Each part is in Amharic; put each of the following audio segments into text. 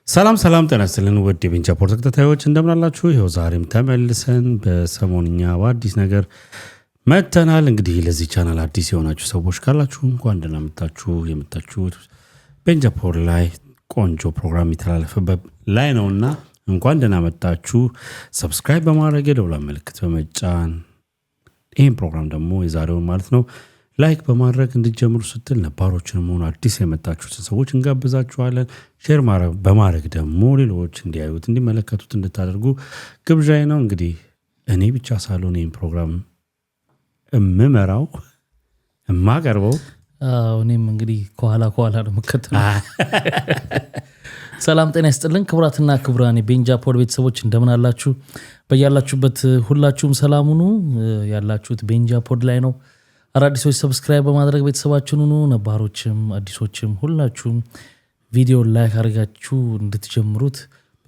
ሰላም ጤና ይስጥልን ውድ የቤንቻ ፖርት ተከታታዮች እንደምን አላችሁ? ይኸው ዛሬም ተመልሰን በሰሞንኛ በአዲስ ነገር መጥተናል። እንግዲህ ለዚህ ቻናል አዲስ የሆናችሁ ሰዎች ካላችሁ እንኳን ደህና መጣችሁ። የመጣችሁት ቤንቻ ፖርት ላይ ቆንጆ ፕሮግራም ይተላለፍበት ላይ ነውና እንኳን ደህና መጣችሁ። ሰብስክራይብ በማድረግ የደወል ምልክት በመጫን ይሄን ፕሮግራም ደግሞ የዛሬውን ማለት ነው ላይክ በማድረግ እንድትጀምሩ ስትል ነባሮችንም ሆነ አዲስ የመጣችሁትን ሰዎች እንጋብዛችኋለን። ሼር በማድረግ ደግሞ ሌሎች እንዲያዩት እንዲመለከቱት እንድታደርጉ ግብዣዬ ነው። እንግዲህ እኔ ብቻ ሳልሆን ይህን ፕሮግራም እምመራው እማቀርበው እኔም እንግዲህ ከኋላ ነው መከተለው። ሰላም ጤና ይስጥልን ክቡራትና ክቡራን የቤንቻ ፖርት ቤተሰቦች እንደምን አላችሁ? በያላችሁበት ሁላችሁም ሰላም ሁኑ። ያላችሁት ቤንቻ ፖርት ላይ ነው። አዳዲሶች ሰብስክራይብ በማድረግ ቤተሰባችሁን ሁኑ። ነባሮችም አዲሶችም ሁላችሁም ቪዲዮ ላይክ አድርጋችሁ እንድትጀምሩት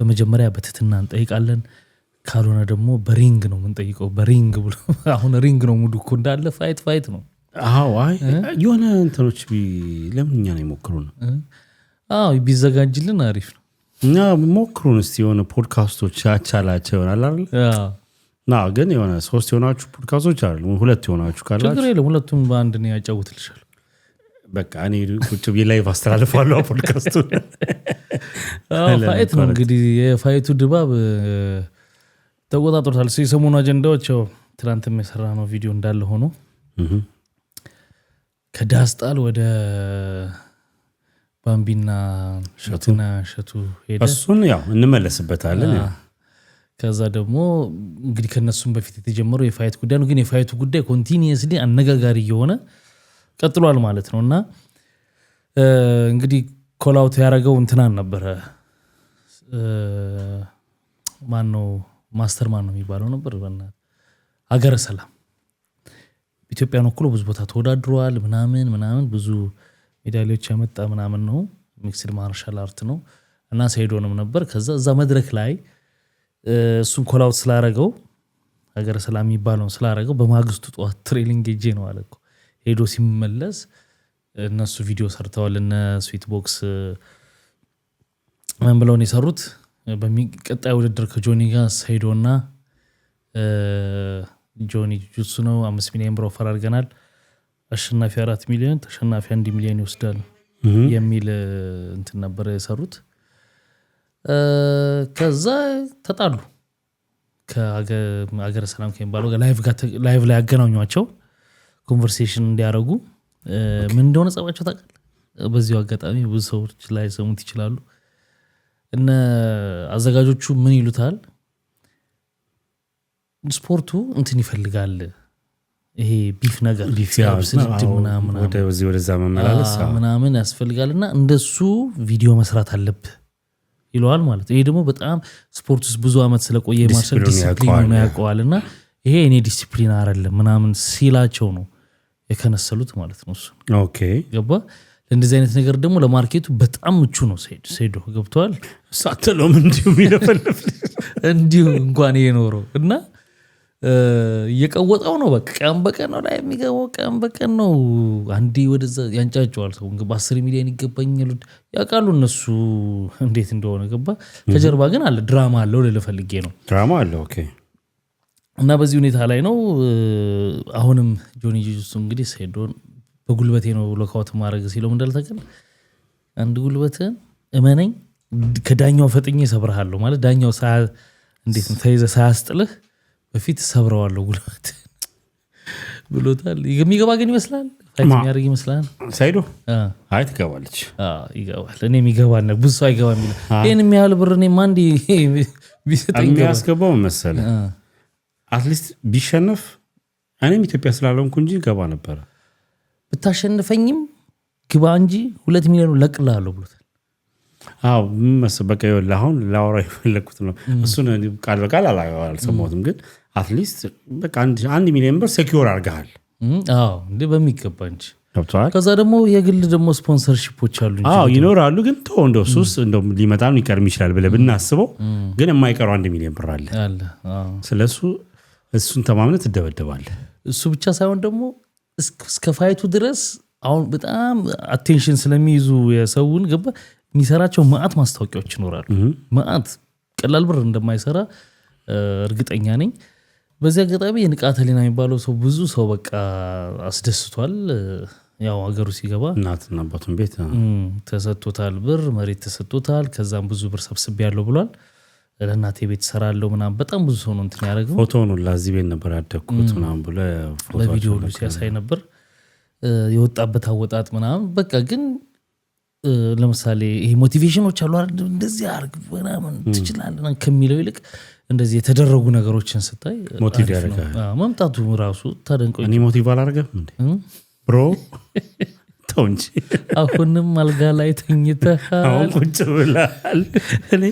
በመጀመሪያ በትህትና እንጠይቃለን። ካልሆነ ደግሞ በሪንግ ነው የምንጠይቀው። በሪንግ ብሎ አሁን ሪንግ ነው ሙዱ እኮ እንዳለ ፋይት ነው። አዎ አይ የሆነ እንትኖች ለምን እኛ ነው ይሞክሩን? አዎ ቢዘጋጅልን አሪፍ ነው። እና ሞክሩን እስቲ የሆነ ፖድካስቶች ያቻላቸው ይሆናል አይደል? አዎ ና ግን የሆነ 3 የሆናችሁ ፖድካስቶች አይደል? 2 የሆናችሁ ካላችሁ ችግር የለም። ሁለቱም በአንድ ነው ያጫውትልሻል። በቃ እኔ ቁጭ ብዬ ላይቭ አስተላልፋለሁ ፖድካስቱን። ፋይት ነው እንግዲህ የፋይቱ ድባብ ተቆጣጥሮታል። የሰሞኑ አጀንዳዎች ትናንትም የሰራነው ቪዲዮ እንዳለ ሆኖ ከዳስጣል ወደ ባምቢና ሸቱ ሄደ። እሱን ያው እንመለስበታለን። ከዛ ደግሞ እንግዲህ ከነሱም በፊት የተጀመረው የፋይት ጉዳይ ነው። ግን የፋይቱ ጉዳይ ኮንቲኒየስሊ አነጋጋሪ የሆነ ቀጥሏል ማለት ነው። እና እንግዲህ ኮላውት ያደረገው እንትናን ነበረ። ማነው ማስተር ማነው የሚባለው ነበር? ሀገረ ሰላም ኢትዮጵያን ወክሎ ብዙ ቦታ ተወዳድሯል። ምናምን ብዙ ሜዳሊያዎች ያመጣ ምናምን ነው። ሚክስድ ማርሻል አርት ነው። እና ሰይዶንም ነበር። ከዛ እዛ መድረክ ላይ እሱን ኮላውት ስላረገው ሀገረ ሰላም የሚባለው ስላረገው በማግስቱ ጠዋት ትሬኒንግ ሄጄ ነው አለ እኮ። ሄዶ ሲመለስ እነሱ ቪዲዮ ሰርተዋል። እነ ስዊት ቦክስ ምን ብለው ነው የሰሩት? በሚቀጣይ ውድድር ከጆኒ ጋር ሰይዶና ጆኒ ጁጁትሱ ነው 5 ሚሊዮን ብር ኦፈር አድርገናል። አሸናፊ 4 ሚሊዮን ተሸናፊ 1 ሚሊዮን ይወስዳል የሚል እንትን ነበር የሰሩት። ከዛ ተጣሉ። ከሀገረ ሰላም ከሚባለው ጋር ላይቭ ላይ ያገናኟቸው ኮንቨርሴሽን እንዲያደርጉ። ምን እንደሆነ ጸባቸው ታውቃለህ? በዚሁ አጋጣሚ ብዙ ሰዎች ላይ ሰሙት ይችላሉ። እነ አዘጋጆቹ ምን ይሉታል? ስፖርቱ እንትን ይፈልጋል፣ ይሄ ቢፍ ነገር ወደዛ መመላለስ ምናምን ያስፈልጋልና እንደሱ ቪዲዮ መስራት አለብህ ይለዋል ማለት። ይሄ ደግሞ በጣም ስፖርት ውስጥ ብዙ አመት ስለቆየ ማርሻል ዲሲፕሊን ነው ያውቀዋልና ይሄ እኔ ዲሲፕሊን አይደለም ምናምን ሲላቸው ነው የከነሰሉት ማለት ነው። እሱ ኦኬ ገባ። ለእንደዚህ አይነት ነገር ደግሞ ለማርኬቱ በጣም ምቹ ነው። ሰይዶ ገብቷል። ሳትለውም እንዲሁ የሚለፈልፍ እንዲሁ እንኳን ይሄ ኖረው እና እየቀወጠው ነው። በቃ ቀን በቀን ነው ላይ የሚገባው። ቀን በቀን ነው አንዴ ወደዛ ያንጫጫዋል። ሰው እንግዲህ 10 ሚሊዮን ይገባኛል ያውቃሉ እነሱ እንዴት እንደሆነ ገባ። ከጀርባ ግን አለ ድራማ አለው ልፈልጌ ነው ድራማ አለ። ኦኬ እና በዚህ ሁኔታ ላይ ነው አሁንም ጆኒ ጁጁትሱ እንግዲህ ሰይዶን በጉልበቴ ነው ሎካውት ማድረግ ሲለው እንዳልተቀል አንድ ጉልበትን እመነኝ ከዳኛው ፈጥኜ ሰብርሃለሁ ማለት ዳኛው እንዴት ነው ተይዘ ሳያስጥልህ በፊት ሰብረዋለሁ ጉልበት ብሎታል። የሚገባ ግን ይመስላል ፋይት የሚያደርግ ይመስላል ሰይዶ። አይ ትገባለች። ይገባል። እኔም ይገባል ነው ብዙ አይገባ የሚል ይሄን የሚያህል ብር እኔም አንዴ ቢሰጠኝ የሚያስገባው መሰለህ አትሊስት ቢሸነፍ እኔም ኢትዮጵያ ስላለንኩ እንጂ ገባ ነበር። ብታሸንፈኝም ግባ እንጂ 2 ሚሊዮን ለቅልሃለሁ ብሎታል። አዎ በቃ ይኸውልህ አሁን ላወራ የፈለኩት ነው። እሱን ቃል በቃል አልሰማሁትም፣ ግን አትሊስት በቃ 1 ሚሊዮን ብር ሴኪዩር አድርገሃል። አዎ እንደ በሚገባ እንጂ ገብቶሃል። ከዛ ደግሞ የግል ደግሞ ስፖንሰርሺፖች አሉ እንጂ አዎ ይኖራሉ። ግን ተው እንደው ሱስ እንደው ሊመጣም ሊቀርም ይችላል ብለህ ብናስበው ግን የማይቀረው 1 ሚሊዮን ብር አለ። ስለሱ እሱን ተማምነህ ትደበደባለህ። እሱ ብቻ ሳይሆን ደግሞ እስከ ፋይቱ ድረስ አሁን በጣም አቴንሽን ስለሚይዙ የሰውን ገባ የሚሰራቸው ማአት ማስታወቂያዎች ይኖራሉ ማአት ቀላል ብር እንደማይሰራ እርግጠኛ ነኝ በዚህ አጋጣሚ የንቃተ ህሊና የሚባለው ሰው ብዙ ሰው በቃ አስደስቷል ያው ሀገሩ ሲገባ እናትና አባቱን ቤት ተሰጥቶታል ብር መሬት ተሰጥቶታል ከዛም ብዙ ብር ሰብስቤ ያለው ብሏል ለእናቴ ቤት ሰራለው ምናምን በጣም ብዙ ሰው ነው እንትን ያደረገው ፎቶውን ለዚህ ቤት ነበር ያደኩት ምናምን ብሎ በቪዲዮ ሁሉ ሲያሳይ ነበር የወጣበት አወጣጥ ምናምን በቃ ግን ለምሳሌ ይሄ ሞቲቬሽኖች አሉ አይደል እንደዚህ አርግ ምናምን ትችላለህ ከሚለው ይልቅ እንደዚህ የተደረጉ ነገሮችን ስታይ ሞቲቭ ያደርጋል መምጣቱ ራሱ ታደንቀው እኔ ሞቲቭ አላደርግም እንዴ ብሮ ተውንጂ አሁንም አልጋ ላይ ተኝተህ አሁን ቁጭ ብለሃል እኔ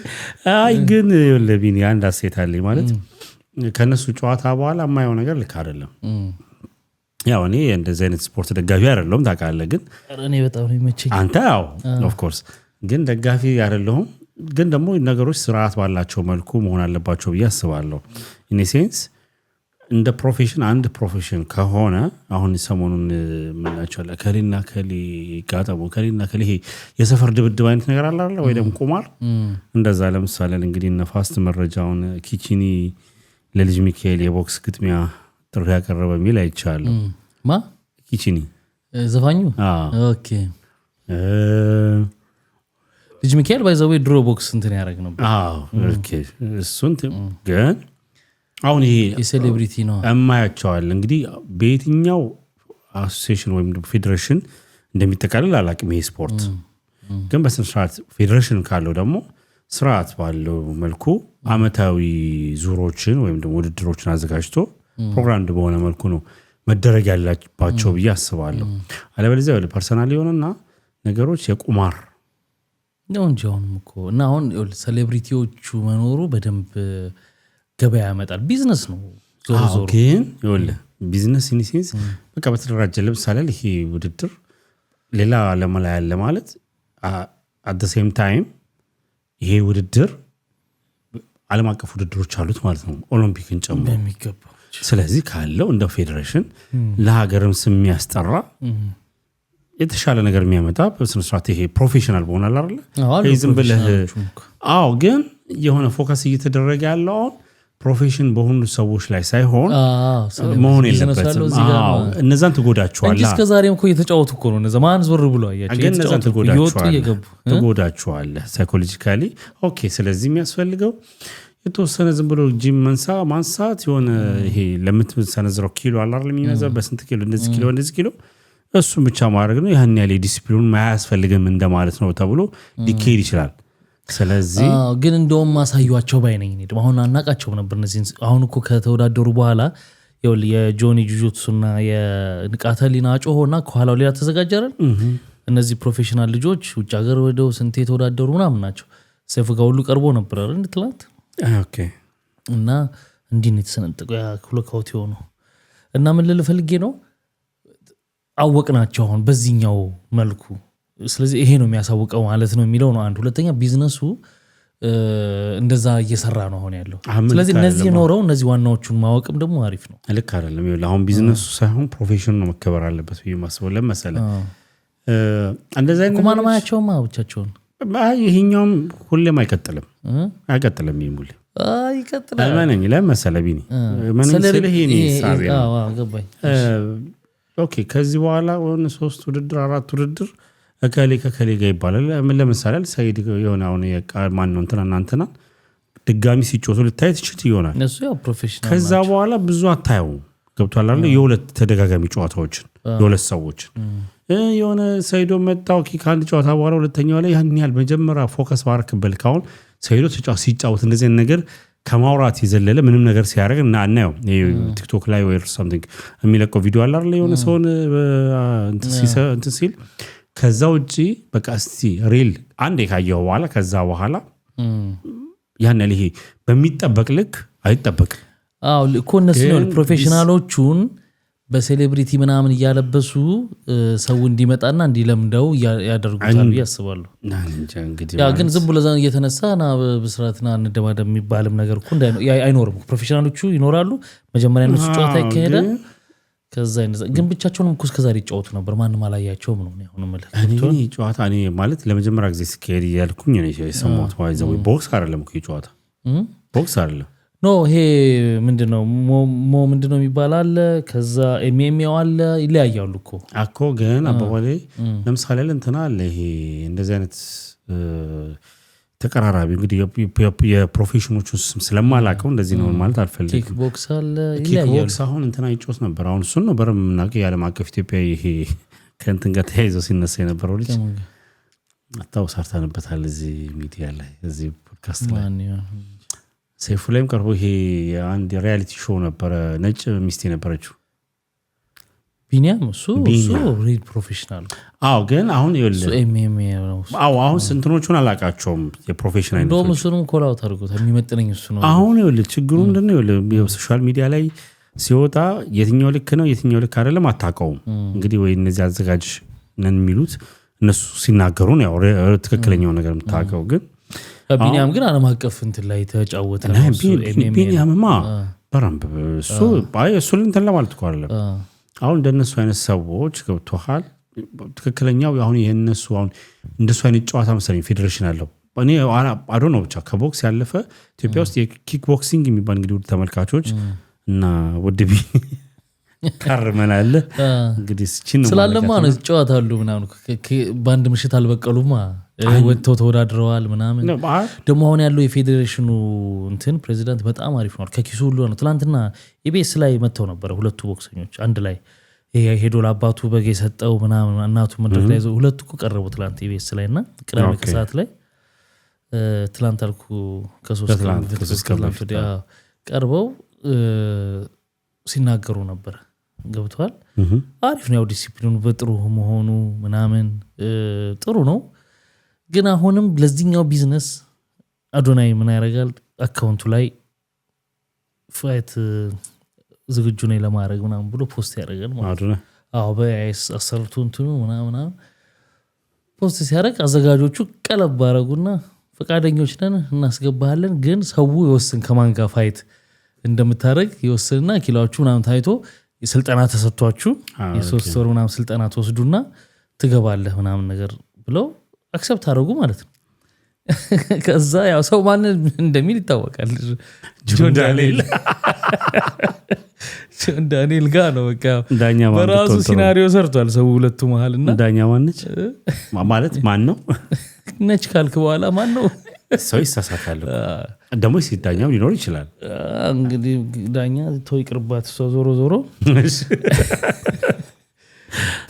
አይ ግን ለቢኒ አንድ አሴት አለኝ ማለት ከነሱ ጨዋታ በኋላ የማየው ነገር ልክ አይደለም ያው እኔ እንደዚህ አይነት ስፖርት ደጋፊ አይደለሁም ታውቃለህ ግን እኔ በጣም ነው የሚመቸኝ አንተ ያው ኦፍ ኮርስ ግን ደጋፊ አይደለሁም ግን ደግሞ ነገሮች ስርዓት ባላቸው መልኩ መሆን አለባቸው ብዬ አስባለሁ ኢን ሴንስ እንደ ፕሮፌሽን አንድ ፕሮፌሽን ከሆነ አሁን ሰሞኑን ምናቸው ለከሊና ከሊ ጋጠሙ ከሊና ከሊ የሰፈር ድብድብ አይነት ነገር አለ አይደል ወይ ደግሞ ቁማር እንደዛ ለምሳሌ እንግዲህ ነፋስት መረጃውን ኪቺኒ ለልጅ ሚካኤል የቦክስ ግጥሚያ ጥሪ ያቀረበ ሚል አይቻለሁ ማ ኪቺኒ ዘፋኙ ኦኬ ልጅ ሚካኤል ባይዘው ድሮ ቦክስ እንትን ያደርግ ነበር ኦኬ እሱን ግን አሁን ይሄ የሴሌብሪቲ ነው አማያቸዋል እንግዲህ በየትኛው አሶሲዬሽን ወይም ፌዴሬሽን እንደሚጠቃለል አላቅም ይሄ ስፖርት ግን በስርዓት ፌዴሬሽን ካለው ደግሞ ስርዓት ባለው መልኩ አመታዊ ዙሮችን ወይም ደግሞ ውድድሮችን አዘጋጅቶ ፕሮግራም በሆነ መልኩ ነው መደረግ ያለባቸው ብዬ አስባለሁ አለበለዚያ ወደ ፐርሰናል ይሆንና ነገሮች የቁማር ነው እንጂ እኮ እና አሁን ሴሌብሪቲዎቹ መኖሩ በደንብ ገበያ ያመጣል ቢዝነስ ነው ዞሮ ዞሮ ግን ይኸውልህ ቢዝነስ ኢንሴንስ በቃ በተደራጀ ለምሳሌ ይሄ ውድድር ሌላ ለማላ ያለ ማለት at the same time ይሄ ውድድር ዓለም አቀፍ ውድድሮች አሉት ማለት ነው ኦሎምፒክን ጨምሮ በሚገባው ስለዚህ ካለው እንደ ፌዴሬሽን ለሀገርም ስም የሚያስጠራ የተሻለ ነገር የሚያመጣ በስነ ስርዓት ይሄ ፕሮፌሽናል በሆነ አይደል ዝም ብለህ ግን የሆነ ፎከስ እየተደረገ ያለው ፕሮፌሽን በሆኑ ሰዎች ላይ ሳይሆን መሆን የለበትም እነዛን ትጎዳቸዋለህ እንጂ እስከዛሬም እኮ እየተጫወቱ እኮ ነው እነዛ ማን ዞር ብሎ አያቸው እነዛን ትጎዳቸዋለህ ሳይኮሎጂካሊ ኦኬ ስለዚህ የሚያስፈልገው የተወሰነ ዝም ብሎ ጂም ማንሳት የሆነ ይሄ ለምትሰነዝረው ኪሎ አለ አይደል የሚመዘው በስንት ኪሎ እንደዚህ ኪሎ እሱ ብቻ ማድረግ ነው ያን ያለ ዲሲፕሊን ማያስፈልግም እንደማለት ነው ተብሎ ሊኬድ ይችላል ስለዚህ ግን እንደውም ማሳዩአቸው ባይነኝ እኔ ደግሞ አሁን አናቃቸው ነበር እነዚህ አሁን እኮ ከተወዳደሩ በኋላ የጆኒ ጁጁትሱና የንቃተ ህሊና ጮሆና ከኋላው ሌላ ተዘጋጀራል እነዚህ ፕሮፌሽናል ልጆች ውጭ ሀገር ወደው ስንት የተወዳደሩ ምናምን ናቸው ሰይፉ ጋር ሁሉ ቀርቦ ነበር አይደል ትላንት ኦኬ እና እንዲህ ነው የተሰነጠቀው ያ ክሎካውት ሆኖ እና ምን ልል ፈልጌ ነው አወቅናቸው አሁን በዚህኛው መልኩ ስለዚህ ይሄ ነው የሚያሳውቀው ማለት ነው የሚለው ነው አንድ ሁለተኛ ቢዝነሱ እንደዛ እየሰራ ነው አሁን ያለው ስለዚህ እነዚህ ኖረው እነዚህ ዋናዎቹን ማወቅም ደግሞ አሪፍ ነው ልክ አይደለም ይኸውልህ አሁን ቢዝነሱ ሳይሆን ፕሮፌሽኑ ነው መከበር አለበት ብዬ ማስበው ለምሳሌ እንደዛ አይነት ኮማን ማያቸው ማውቻቸውን ይሄኛውም ሁሌም አይቀጥልም ይሙል ይቀጥላል ማንኝ ለምሳሌ ቢኒ ማንኝ ስለሄኒ ሳቢያ ገባኝ ኦኬ ከዚህ በኋላ ወን 3 ውድድር 4 ውድድር አካሊ ከካሊ ጋር ይባላል ለምሳሌ ሰይድ የሆነ አሁን የማን ነው እንትና ድጋሚ ሲጮቱ ልታይ ትችት ይሆናል እነሱ ያው ፕሮፌሽናል ከዛ በኋላ ብዙ አታየው ገብቷል አይደል የሁለት ተደጋጋሚ ጨዋታዎችን የሁለት ሰዎች የሆነ ሰይዶ መጣው ከአንድ ጨዋታ በኋላ ሁለተኛው ላይ ያን ያህል መጀመሪያ ፎከስ ባረክበል ካሁን ሰይዶ ሲጫወት እንደዚህ ነገር ከማውራት ይዘለለ ምንም ነገር ሲያደርግ እና አናየው ቲክቶክ ላይ ወይ something የሚለቀው ቪዲዮ አለ አይደል የሆነ ሰውን እንትን ሲል ከዛ ውጪ በቃ እስቲ ሪል አንዴ ካየው በኋላ ከዛ በኋላ ያን ያህል ይሄ በሚጠበቅ ልክ አይጠበቅም እኮ እነሱ ነው ፕሮፌሽናሎቹን በሴሌብሪቲ ምናምን እያለበሱ ሰው እንዲመጣና እንዲለምደው ያደርጉታል ያስባሉ ያ ግን ዝም ብሎ እየተነሳና በስራትና እንደማደም የሚባልም ነገር እኮ አይኖርም ፕሮፌሽናሎቹ ይኖራሉ መጀመሪያ እነሱ ጨዋታ ይካሄዳል ከዛ ግን ብቻቸውንም እኮ እስከዛሬ ይጫወቱ ነበር ማንም አላያቸውም ነው አሁን ማለት እኔ ጨዋታ እኔ ማለት ለመጀመሪያ ጊዜ ስኬድ ያልኩኝ እኔ የሰማሁት ዋይዘው ቦክስ አይደለም እኮ ጨዋታ ቦክስ አይደለም ኖ ይሄ ምንድነው ምንድነው የሚባላል ከዛ ኤምኤምኤው አለ ይለያያሉ እኮ ግን አባባሌ ለምሳሌ እንትና አለ ይሄ እንደዚህ አይነት ተቀራራቢ እንግዲህ የፕሮፌሽኖቹን ስም ስለማላውቀው እንደዚህ ነው ማለት አልፈልግም ኪክ ቦክስ አለ ይለያያሉ ኪክ ቦክስ አሁን እንትና ይጮስ ነበር አሁን እሱን ነው በረም እናቀ ያለም አቀፍ ኢትዮጵያ ይሄ ከእንትን ጋር ተያይዘው ሲነሳ የነበረው ልጅ አታውሳርታንበታል እዚህ ሚዲያ ላይ እዚህ ፖድካስት ላይ ሰይፉ ላይም ቀርቦ ይሄ አንድ ሪያሊቲ ሾው ነበር ነጭ ሚስት የነበረችው ቢኒያም እሱ ሪል ፕሮፌሽናል ግን አሁን ይወለ ኤምኤምኤ ነው አሁን ስንትኖቹን አላቃቸውም የፕሮፌሽናል አይነት ነው እሱንም ኮላውት አድርጎት የሚመጥነኝ እሱ ነው አሁን ይወለ ችግሩ ምንድነው ይወለ በሶሻል ሚዲያ ላይ ሲወጣ የትኛው ልክ ነው የትኛው ልክ አይደለም አታውቀውም እንግዲህ ወይ እነዚህ አዘጋጅ ነን የሚሉት እነሱ ሲናገሩ ነው ያው ትክክለኛው ነገር የምታውቀው ግን ቢኒያም ግን ዓለም አቀፍ እንትን ላይ ተጫወተ ነው ቢኒያምማ በራምብ እሱ እንትን ለማለት እኮ አይደለም አሁን እንደነሱ አይነት ሰዎች ገብቶሃል ትክክለኛው አሁን የነሱ አሁን እንደሱ አይነት ጨዋታ መሰለኝ ፌዴሬሽን አለው እኔ አዶ ነው ብቻ ከቦክስ ያለፈ ኢትዮጵያ ውስጥ የኪክ ቦክሲንግ የሚባል እንግዲህ ውድ ተመልካቾች እና ውድቢ ካርመን አለ እንግዲህ ስላለማ ነው ጨዋታሉ ምናምን ባንድ ምሽት አልበቀሉማ ወጥተው ተወዳድረዋል ምናምን ደግሞ አሁን ያለው የፌዴሬሽኑ እንትን ፕሬዚዳንት በጣም አሪፍ ነው ከኪሱ ሁሉ ነው ትላንትና ኢቢኤስ ላይ መተው ነበር ሁለቱ ቦክሰኞች አንድ ላይ ሄዶ ለአባቱ በግ የሰጠው ምናምን እናቱ መድረክ ላይ ሁለቱ እኮ ቀረቡ ትላንት ኢቢኤስ ላይና ቅዳሜ ከሰዓት ላይ ትላንት አልኩ ከሶስት ቀርበው ሲናገሩ ነበር ገብቷል አሪፍ ነው ዲሲፕሊኑ በጥሩ መሆኑ ምናምን ጥሩ ነው ግን አሁንም ለዚህኛው ቢዝነስ አዶናይ ምን ያደርጋል አካውንቱ ላይ ፋይት ዝግጁ ነኝ ለማድረግ ምናምን ብሎ ፖስት ያደርጋል ማለት ነው በአይስ አሰርቱ እንትኑ ምናምን ፖስት ሲያደርግ አዘጋጆቹ ቀለብ አደረጉና ፈቃደኞች ነን እናስገባለን ግን ሰው ይወስን ከማን ጋር ፋይት እንደምታደርግ ይወስንና ኪሎዎቹ ምናምን ታይቶ የስልጠና ተሰጥቷችሁ የሶስት ወር ምናምን ስልጠና ተወስዱና ትገባለህ ምናምን ነገር ብለው አክሰፕት አደረጉ ማለት ነው ከዛ ያው ሰው ማን እንደሚል ይታወቃል ጆን ዳንኤል ጋር ነው በቃ ዳኛ ማን በራሱ ሲናሪዮ ሰርቷል ሰው ሁለቱ መሃልና ዳኛ ማንች ማለት ማን ነው ነች ካልክ በኋላ ማን ነው ሰው ይሳሳታል ደግሞ ሲዳኛው ሊኖር ይችላል እንግዲህ ዳኛ ተው ይቅርባት ዞሮ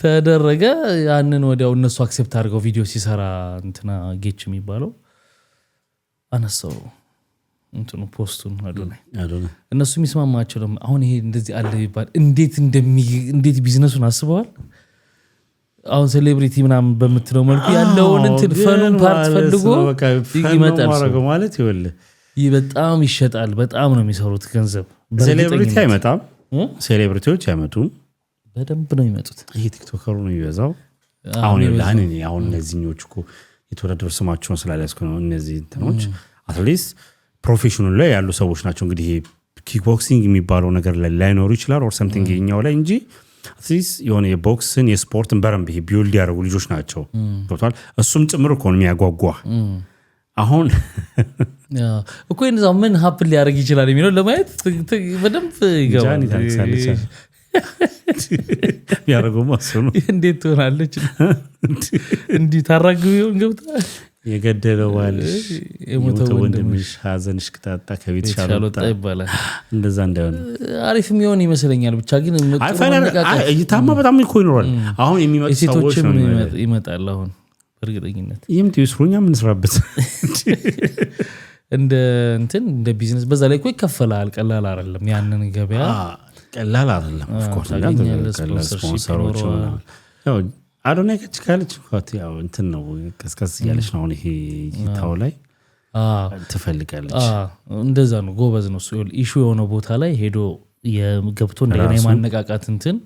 ተደረገ ያንን ወዲያው እነሱ አክሴፕት አድርገው ቪዲዮ ሲሰራ እንትና ጌች የሚባለው አነሳው እንትኑ ፖስቱን አዶናይ እነሱ የሚስማማቸው ደግሞ አሁን ይሄ እንደዚህ አለ ይባል እንዴት ቢዝነሱን አስበዋል አሁን ሴሌብሪቲ ምናምን በመትለው መልኩ ያለውን እንትን ፈኑን ፓርት ፈልጎ ይመጣል ማለት ይወል በጣም ይሸጣል በጣም ነው የሚሰሩት ገንዘብ ሴሌብሪቲ አይመጣም ሴሌብሪቲዎች አይመጡም በደንብ ነው የሚመጡት ይሄ ቲክቶከሩ ነው ይበዛው አሁን ይላን አሁን እነዚህኞች እኮ የተወዳደሩ ስማቸውን ስላላስኩ ነው እነዚህ እንትኖች አትሊስት ፕሮፌሽናል ላይ ያሉ ሰዎች ናቸው እንግዲህ ኪክ ቦክሲንግ የሚባለው ነገር ላይ ላይኖር ይችላል ኦር ሰምቲንግ ይኛው ላይ እንጂ አትሊስት የሆነ የቦክስን የስፖርትን በረምብ ይሄ ቢውልድ ያደረጉ ልጆች ናቸው ገብቷል እሱም ጭምር እኮ ነው የሚያጓጓ አሁን እኮ እንደዛው ምን ሀፕን ሊያደርግ ይችላል የሚለው ለማየት በደንብ ይገባል ያረጋው ማሰኑ እንዴት ትሆናለች እንዴ ታራግው ይሆን ገብታ የገደለው ባልሽ የሞተው ወንድምሽ ሀዘንሽ ከታጣ ከቤት ሻለጣ ይባላል እንደዛ እንዳይሆን አሪፍ የሚሆን ይመስለኛል ብቻ ግን ይታማ በጣም እኮ ይኖራል አሁን የሚመጡ ሰዎች ነው ይመጣል አሁን በእርግጠኝነት ይምት ይስሩኛ ምን ስራበት እንደ ቢዝነስ በዛ ላይ እኮ ይከፈላል ቀላል አይደለም ያንን ገበያ ቀላል አይደለም ኦፍ ኮርስ ቀላል ስፖንሰሮች ያው አዶናይ ከችካለች እንኳን ያው እንትን ነው ከስከስ ያለች ነው ይሄ ይታው ላይ ትፈልጋለች እንደዛ ነው ጎበዝ ነው ኢሹ የሆነ ቦታ ላይ ሄዶ የገብቶ እንደገና የማነቃቃት እንትን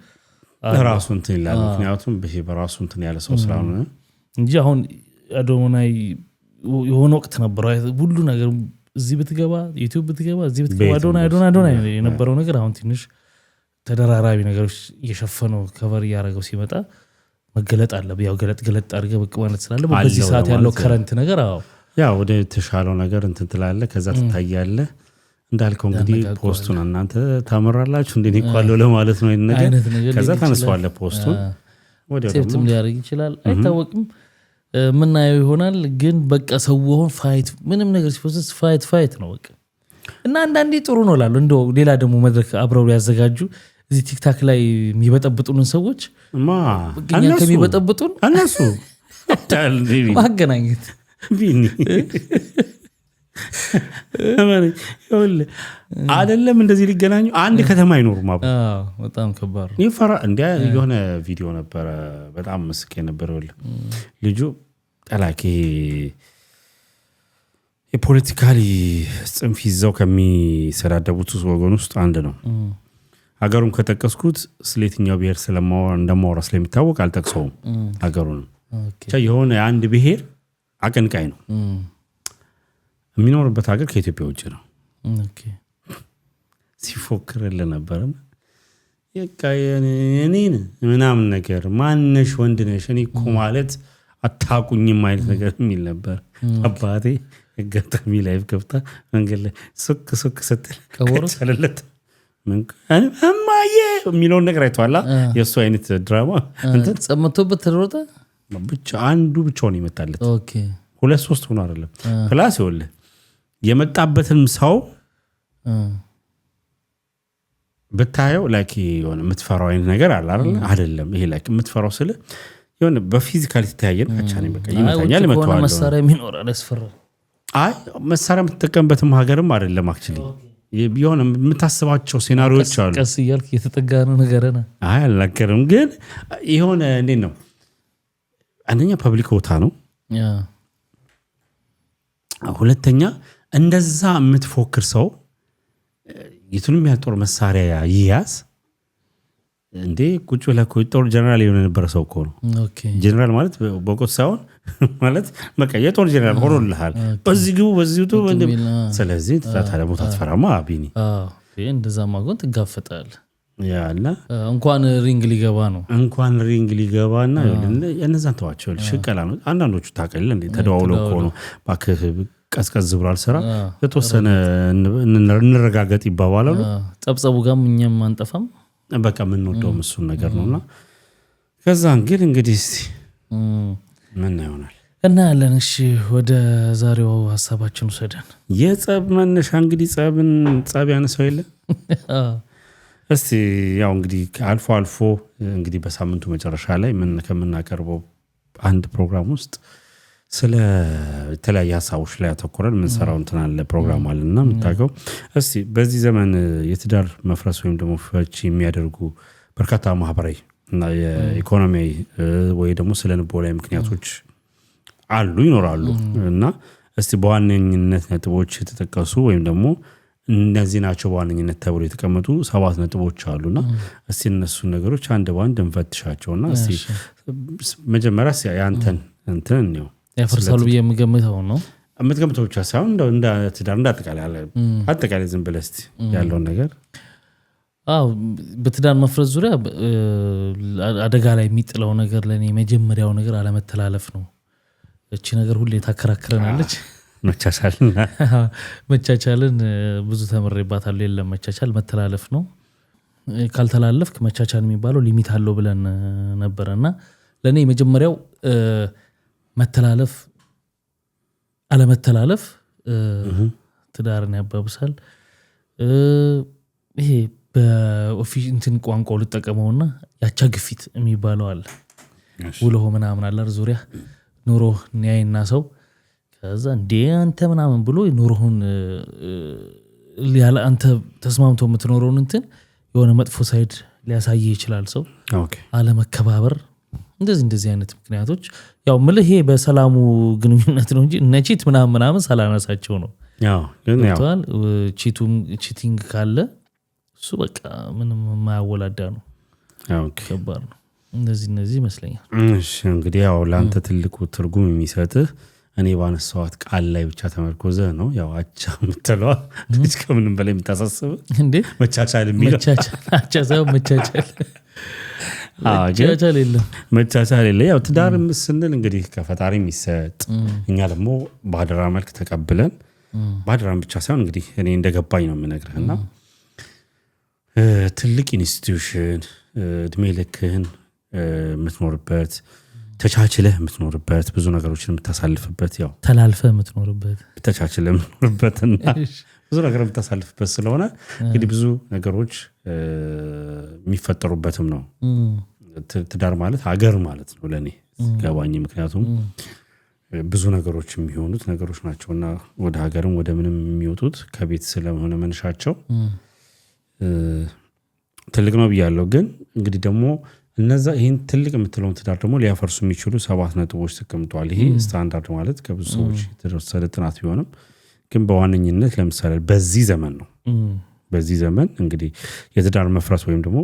ራሱ እንትን ይላል ምክንያቱም በራሱ እንትን ያለ ሰው ስራ ነው እንጂ አሁን አዶናይ የሆነ ወቅት ነበር ሁሉ ነገር እዚህ ብትገባ ዩቲዩብ ብትገባ እዚህ ብትገባ አዶናይ የነበረው ነገር አሁን ትንሽ ተደራራቢ ነገሮች እየሸፈነው ከቨር ያደረገው ሲመጣ መገለጥ አለ ያው ገለጥ አድርገህ በቃ ማለት ስላለ በዚህ ሰዓት ያለው ከረንት ነገር ያው ወደ ተሻለው ነገር እንትን ትላለህ ከዛ ትታያለህ እንዳልከው እንግዲህ ፖስቱን እናንተ ታመራላችሁ እንደኔ ቋለው ለማለት ነው ነገር ከዛ ታነሳዋለህ ፖስቱን ወዲያው ሴፍትም ሊያደርግ ይችላል አይታወቅም ምናየው ይሆናል ግን በቃ ሰውውን ፋይት ምንም ነገር ሲፖስት ፋይት ነው በቃ እና አንዳንዴ ጥሩ ነው ላሉ እንደው ሌላ ደግሞ መድረክ አብረው ያዘጋጁ እዚህ ቲክታክ ላይ የሚበጠብጡን ሰዎች እኛ ከሚበጠብጡን እነሱ ማገናኘት ቢኒ አይደለም እንደዚህ ሊገናኙ አንድ ከተማ አይኖሩም በጣም ከባድ ነው ይፈራ እንደ የሆነ ቪዲዮ ነበር በጣም መስክ የነበረው ልጁ ጠላቂ የፖለቲካሊ ጽንፍ ይዘው ከሚሰዳደቡት ወገን ውስጥ አንድ ነው ሀገሩን ከተቀስኩት ስለየትኛው ብሔር እንደማወራ ስለሚታወቅ አልጠቅሰውም ሀገሩን የሆነ አንድ ብሔር አቀንቃይ ነው የሚኖርበት ሀገር ከኢትዮጵያ ውጭ ነው ሲፎክርልን ነበር የኔን ምናምን ነገር ማነሽ ወንድ ነሽ እኔ እኮ ማለት አታቁኝም አይነት ነገር የሚል ነበር አባቴ ገጠሚ ላይፍ ገብታ መንገድ ላይ ሱክ ስትል ከቻለለት እማዬ የሚለውን ነገር አይተዋላ የእሱ አይነት ድራማ ጸመቶበት ተሮጠ ብቻ አንዱ ብቻውን ይመጣለት 2-3 ሆኖ አይደለም ፕላስ ይወልህ የመጣበትን ሰው በታየው ላይክ የሆነ የምትፈራው አይነት ነገር አለ አይደለም ይሄ ላይክ የምትፈራው ስለ የሆነ በፊዚካሊ ተያየን አቻኔ በቃ ይመታኛል መተዋል መሳሪያ የሚኖር አለስፈራ አይ መሳሪያ የምትጠቀምበትም ሀገርም አይደለም አክቹሊ የሆነ የምታስባቸው ሴናሪዎች አሉ ቀስ ይያልክ የተጠጋነው ነገርና አይ አልናገርም ግን የሆነ እንዴት ነው አንደኛ ፐብሊክ ቦታ ነው ሁለተኛ እንደዛ የምትፎክር ሰው የቱንም ያጦር መሳሪያ ይያዝ እንዴ ቁጭ ብለህ ጦር ጀነራል የሆነ ነበር ሰው እኮ ነው ጀነራል ማለት በቆት ሳይሆን ማለት በቃ የጦር ጀነራል ሆኖልሃል በዚህ ግቡ በዚህ ቱ ስለዚህ ታታለ ቦታ ተፈራማ አቢኒ እንደዛ ማጎን ትጋፈጣል ያላ እንኳን ሪንግ ሊገባና የነዛን ተዋቸው ሽቀላ ነው አንዳንዶቹ ታቀል እንዴ ተደዋውለው እኮ ነው ባክ ቀስቀዝ ብሏል ስራ የተወሰነ እንረጋገጥ ይባባላሉ ጸብጸቡ ጋር ምንም አንጠፋም በቃ ምን ወደው እሱን ነገር ነውና ከዛ እንግዲህ ምን ይሆናል እና ያለን እሺ ወደ ዛሬው ሐሳባችን ወሰደን የጸብ መነሻ እንግዲህ ጸብ ያነሳው የለ እስቲ ያው እንግዲህ አልፎ እንግዲህ በሳምንቱ መጨረሻ ላይ ምን ከመናቀርበው አንድ ፕሮግራም ውስጥ ስለ ተለያየ ሐሳቦች ላይ አተኮረን ምን ሰራው እንትን አለ ፕሮግራም አለና ምታቀው እስቲ በዚህ ዘመን የትዳር መፍረስ ወይም ደግሞ ፍቺ የሚያደርጉ በርካታ ማህበራዊ እና የኢኮኖሚያዊ ወይ ደግሞ ስለ ልቦናዊ ምክንያቶች አሉ ይኖራሉ እና እስቲ በዋነኝነት ነጥቦች የተጠቀሱ ወይም ደግሞ እነዚህ ናቸው በዋነኝነት ተብሎ የተቀመጡ 7 ነጥቦች አሉና እስቲ እነሱ ነገሮች አንድ ባንድ እንፈትሻቸውና እስቲ መጀመሪያ ያንተን እንትን ነው ያፈርሳሉ በየምገምተው ነው የምትገምተው ብቻ ሳይሆን እንደ ትዳር አጠቃላይ ዝም ብለህ እስቲ ያለውን ነገር በትዳር መፍረስ ዙሪያ አደጋ ላይ የሚጥለው ነገር ለኔ መጀመሪያው ነገር አለመተላለፍ ነው እቺ ነገር ሁሌ ታከራክረናለች መቻቻልን ብዙ ተመረባታል የለም መቻቻል መተላለፍ ነው ካልተላለፍክ መቻቻል የሚባለው ሊሚት አለው ብለን ነበርና ለኔ መጀመሪያው መተላለፍ አለመተላለፍ ትዳርን ያባብሳል ይሄ በኦፊስ እንትን ቋንቋው ልጠቀመውና ያቻ ግፊት የሚባለው አለ ውለው ምናምን አለ ዙሪያ ኑሮ ኒያይና ሰው ከዛ እንዴ አንተ ምናምን ብሎ ኑሮውን ያለ አንተ ተስማምቶ የምትኖረውን እንትን የሆነ መጥፎ ሳይድ ሊያሳይ ይችላል ሰው አለመከባበር እንደዚህ አይነት ምክንያቶች ያው ምልህ ይሄ በሰላሙ ግንኙነት ነው እንጂ ነቺት ምናምን ሳላነሳቸው ነው ግን ቺቲንግ ካለ እሱ በቃ ምንም የማያወላዳ ነው ከባድ ነው እንደዚህ ይመስለኛል እሺ እንግዲህ ያው ላንተ ትልቁ ትርጉም የሚሰጥህ እኔ ባነሳዋት ቃል ላይ ብቻ ተመርኮዘ ነው ያው አቻ የምትለዋ ልጅ ከምንም በላይ የምታሳስብ እንዴ መቻቻል የሚለው መቻቻል መቻቻል የለም መቻቻል የለ ያው ትዳር ስንል እንግዲህ ከፈጣሪ የሚሰጥ እኛ ደግሞ ባደራ መልክ ተቀብለን ባደራም ብቻ ሳይሆን እንግዲህ እኔ እንደገባኝ ነው የምነግርህና ትልቅ ኢንስቲትዩሽን እድሜ ልክህን የምትኖርበት ተቻችለህ የምትኖርበት ብዙ ነገሮችን የምታሳልፍበት ያው ተላልፈህ የምትኖርበት ተቻችለህ የምትኖርበትና ብዙ ነገር የምታሳልፍበት ስለሆነ እንግዲህ ብዙ ነገሮች የሚፈጠሩበትም ነው ትዳር ማለት ሀገር ማለት ነው ለኔ ገባኝ ምክንያቱም ብዙ ነገሮች የሚሆኑት ነገሮች ናቸውና ወደ ሀገርም ወደ ምንም የሚወጡት ከቤት ስለሆነ መንሻቸው ትልቅ ነው ብያለሁ ግን እንግዲህ ደግሞ እነዛ ይሄን ትልቅ የምትለውን ትዳር ደግሞ ሊያፈርሱ የሚችሉ 7 ነጥቦች ተቀምጠዋል ይሄ ስታንዳርድ ማለት ከብዙ ሰዎች የተወሰደ ጥናት ቢሆንም ግን በዋነኝነት ለምሳሌ በዚህ ዘመን ነው በዚህ ዘመን እንግዲህ የትዳር መፍረስ ወይም ደግሞ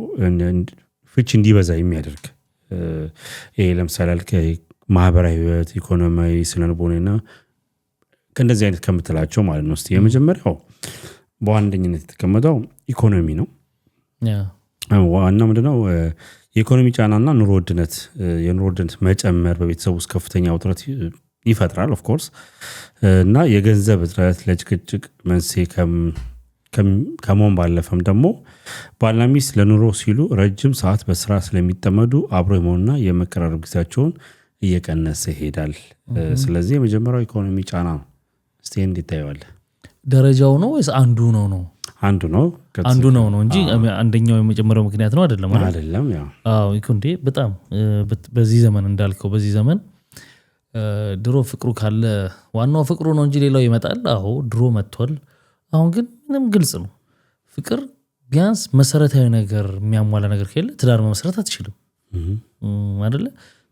ፍቺ እንዲበዛ የሚያደርግ ይሄ ለምሳሌ ማህበራዊ ህይወት ኢኮኖሚያዊ ስነልቦናና ከእንደዚህ አይነት ከምትላቸው ማለት ነው እስቲ የመጀመሪያው በዋነኝነት የተቀመጠው ኢኮኖሚ ነው ዋና ምንድነው የኢኮኖሚ ጫናና ኑሮ ውድነት የኑሮ ውድነት መጨመር በቤተሰብ ውስጥ ከፍተኛ ውጥረት ይፈጥራል ኦፍ ኮርስ እና የገንዘብ እጥረት ለጭቅጭቅ መንስኤ ከመሆን ባለፈም ደግሞ ባልና ሚስት ለኑሮ ሲሉ ረጅም ሰዓት በስራ ስለሚጠመዱ አብሮ የመሆንና የመቀራረብ ጊዜያቸውን እየቀነሰ ይሄዳል ስለዚህ የመጀመሪያው ኢኮኖሚ ጫና ነው እስቲ እንዴት ታየዋለህ ደረጃው ነው ወይስ አንዱ ነው አንዱ ነው እንጂ አንደኛው የመጀመሪያው ምክንያት ነው አይደለም ያው አዎ ይኩንዴ በጣም በዚህ ዘመን እንዳልከው በዚህ ዘመን ድሮ ፍቅሩ ካለ ዋናው ፍቅሩ ነው እንጂ ሌላው ይመጣል አዎ ድሮ መጥቷል አሁን ግን ምንም ግልጽ ነው ፍቅር ቢያንስ መሰረታዊ ነገር የሚያሟላ ነገር ከሌለ ትዳር መመስረት አትችልም አይደለ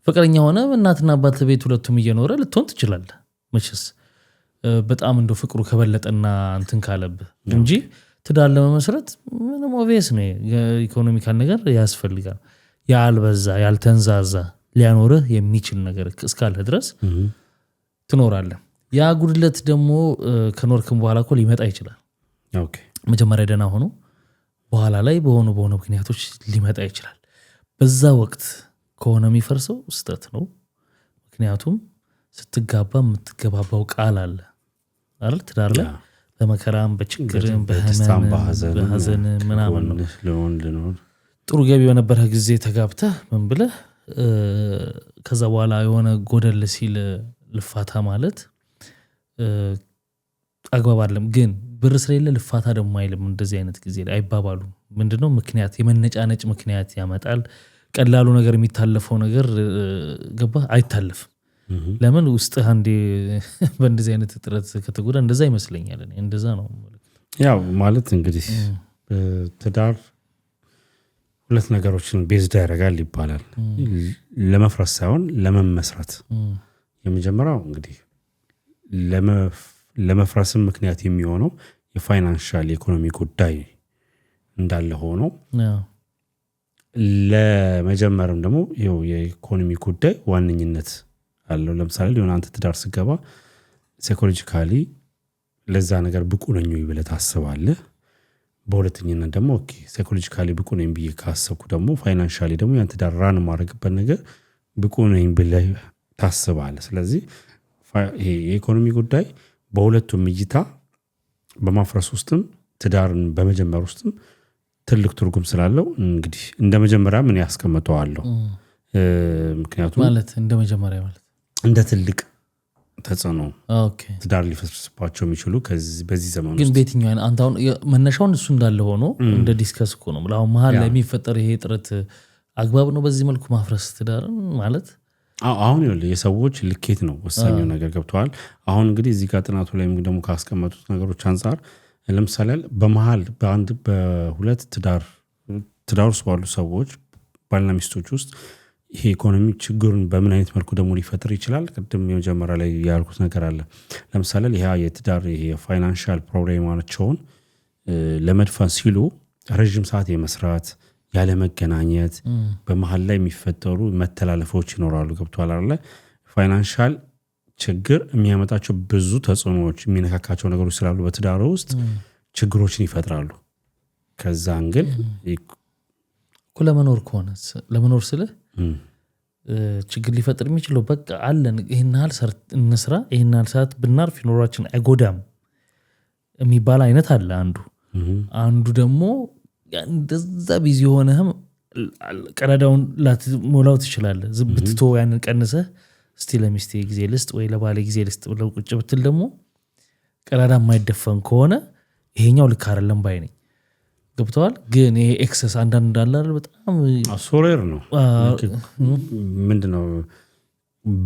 ፍቅረኛ ሆነ እናትና አባት ቤት ሁለቱም እየኖረ ልትሆን ትችላለህ መቼስ በጣም እንደው ፍቅሩ ከበለጠና እንትን ካለብህ እንጂ ትዳር ለመመስረት ምንም ኦብቪየስ ነው ኢኮኖሚካል ነገር ያስፈልጋል ያልበዛ ያልተንዛዛ ሊያኖርህ የሚችል ነገር እስካለ ድረስ ትኖራለህ ያ ጉድለት ደግሞ ከኖርክም በኋላ እኮ ሊመጣ ይችላል ኦኬ መጀመሪያ ደህና ሆኖ በኋላ ላይ በሆኑ ምክንያቶች ሊመጣ ይችላል በዛ ወቅት ከሆነ የሚፈርሰው ስተት ነው ምክንያቱም ስትጋባ የምትገባባው ቃል አለ አይደል ትዳር ላይ በመከራም በችግርም በህመም በሐዘን ምናምን ነው ጥሩ ገቢ በነበረ ጊዜ ተጋብተህ ምን ብለህ ከዛ በኋላ የሆነ ጎደል ሲል ልፋታ ማለት አግባብ አይደለም ግን ብር ስለሌለ ልፋታ ደግሞ አይልም እንደዚህ አይነት ጊዜ ላይ አይባባሉም ምንድነው ምክንያት የመነጫነጭ ምክንያት ያመጣል ቀላሉ ነገር የሚታለፈው ነገር ገባ አይታለፍም ለምን ውስጥ አንዴ በእንደዚህ አይነት ጥረት ከተጎዳ እንደዛ ይመስለኛል እኔ እንደዛ ነው ያው ማለት እንግዲህ ትዳር ሁለት ነገሮችን ቤዝድ ያደርጋል ይባላል ለመፍረስ ሳይሆን ለመመስረት የመጀመሪያው እንግዲህ ለመፍረስም ምክንያት የሚሆነው የፋይናንሻል ኢኮኖሚ ጉዳይ እንዳለ ሆኖ ለመጀመርም ደግሞ ይኸው የኢኮኖሚ ጉዳይ ዋነኝነት አለው ለምሳሌ ሊሆን አንተ ትዳር ስገባ ሳይኮሎጂካሊ ለዛ ነገር ብቁ ነኝ ብለህ ታስባለህ በሁለተኛነት ደግሞ ኦኬ ሳይኮሎጂካሊ ብቁ ነኝ ብዬ ካሰብኩ ደግሞ ፋይናንሻሊ ደግሞ ያን ትዳር ራን ማድረግበት ነገር ብቁ ነኝ ብለህ ታስባለህ ስለዚህ ይሄ የኢኮኖሚ ጉዳይ በሁለቱም እይታ በማፍረስ ውስጥም ትዳርን በመጀመር ውስጥም ትልቅ ትርጉም ስላለው እንግዲህ እንደመጀመሪያ ምን ያስቀምጠዋለሁ ምክንያቱም ማለት እንደመጀመሪያ ማለት እንደ ትልቅ ተጽዕኖ ኦኬ ትዳር ሊፈርስባቸው የሚችሉ በዚህ ዘመን ግን በየትኛው አንተ አሁን መነሻውን እሱ እንዳለ ሆኖ እንደ ዲስከስ እኮ ነው አሁን መሀል ላይ የሚፈጠር ይሄ ጥረት አግባብ ነው በዚህ መልኩ ማፍረስ ትዳርን ማለት አሁን የሰዎች ልኬት ነው ወሳኙ ነገር ገብቷል አሁን እንግዲህ እዚህ ጋር ጥናቱ ላይ ደግሞ ካስቀመጡት ነገሮች አንፃር ለምሳሌ በመሃል በሁለት ትዳር ውስጥ ባሉ ሰዎች ባልና ሚስቶች ውስጥ ይሄ ኢኮኖሚ ችግሩን በምን አይነት መልኩ ደግሞ ሊፈጥር ይችላል ቅድም የመጀመሪያ ላይ ያልኩት ነገር አለ ለምሳሌ ይሄ የትዳር ይሄ ፋይናንሻል ፕሮብሌማቸውን ለመድፈን ሲሉ ረጅም ሰዓት የመስራት ያለ መገናኘት በመሃል ላይ የሚፈጠሩ መተላለፎች ይኖራሉ ገብቷል አይደል ፋይናንሻል ችግር የሚያመጣቸው ብዙ ተጽዕኖዎች የሚነካካቸው ነገሮች ስላሉ በትዳር ውስጥ ችግሮችን ይፈጥራሉ። ከዛ አንግል ለመኖር ከሆነ ለመኖር ስለ ችግር ሊፈጥር የሚችለው በቃ አለን ይሄን ያህል እንስራ ይሄን ያህል ሰዓት ብናርፍ ኑሯችን አይጎዳም የሚባል አይነት አለ። አንዱ ደግሞ እንደዛ ቢዚ ሆነህም ቀዳዳውን ላትሞላው ትችላለህ። ዝብትቶ ያንን ቀንሰህ እስቲ ለሚስቴ ጊዜ ልስጥ ወይ ለባሌ ጊዜ ልስጥ ብለው ቁጭ ብትል ደግሞ ቀዳዳ የማይደፈን ከሆነ ይሄኛው ልክ አይደለም ባይ ነኝ። ገብተዋል። ግን ይሄ ኤክሰስ አንዳንድ እንዳለ አይደል በጣም ሶሬር ነው። ምንድነው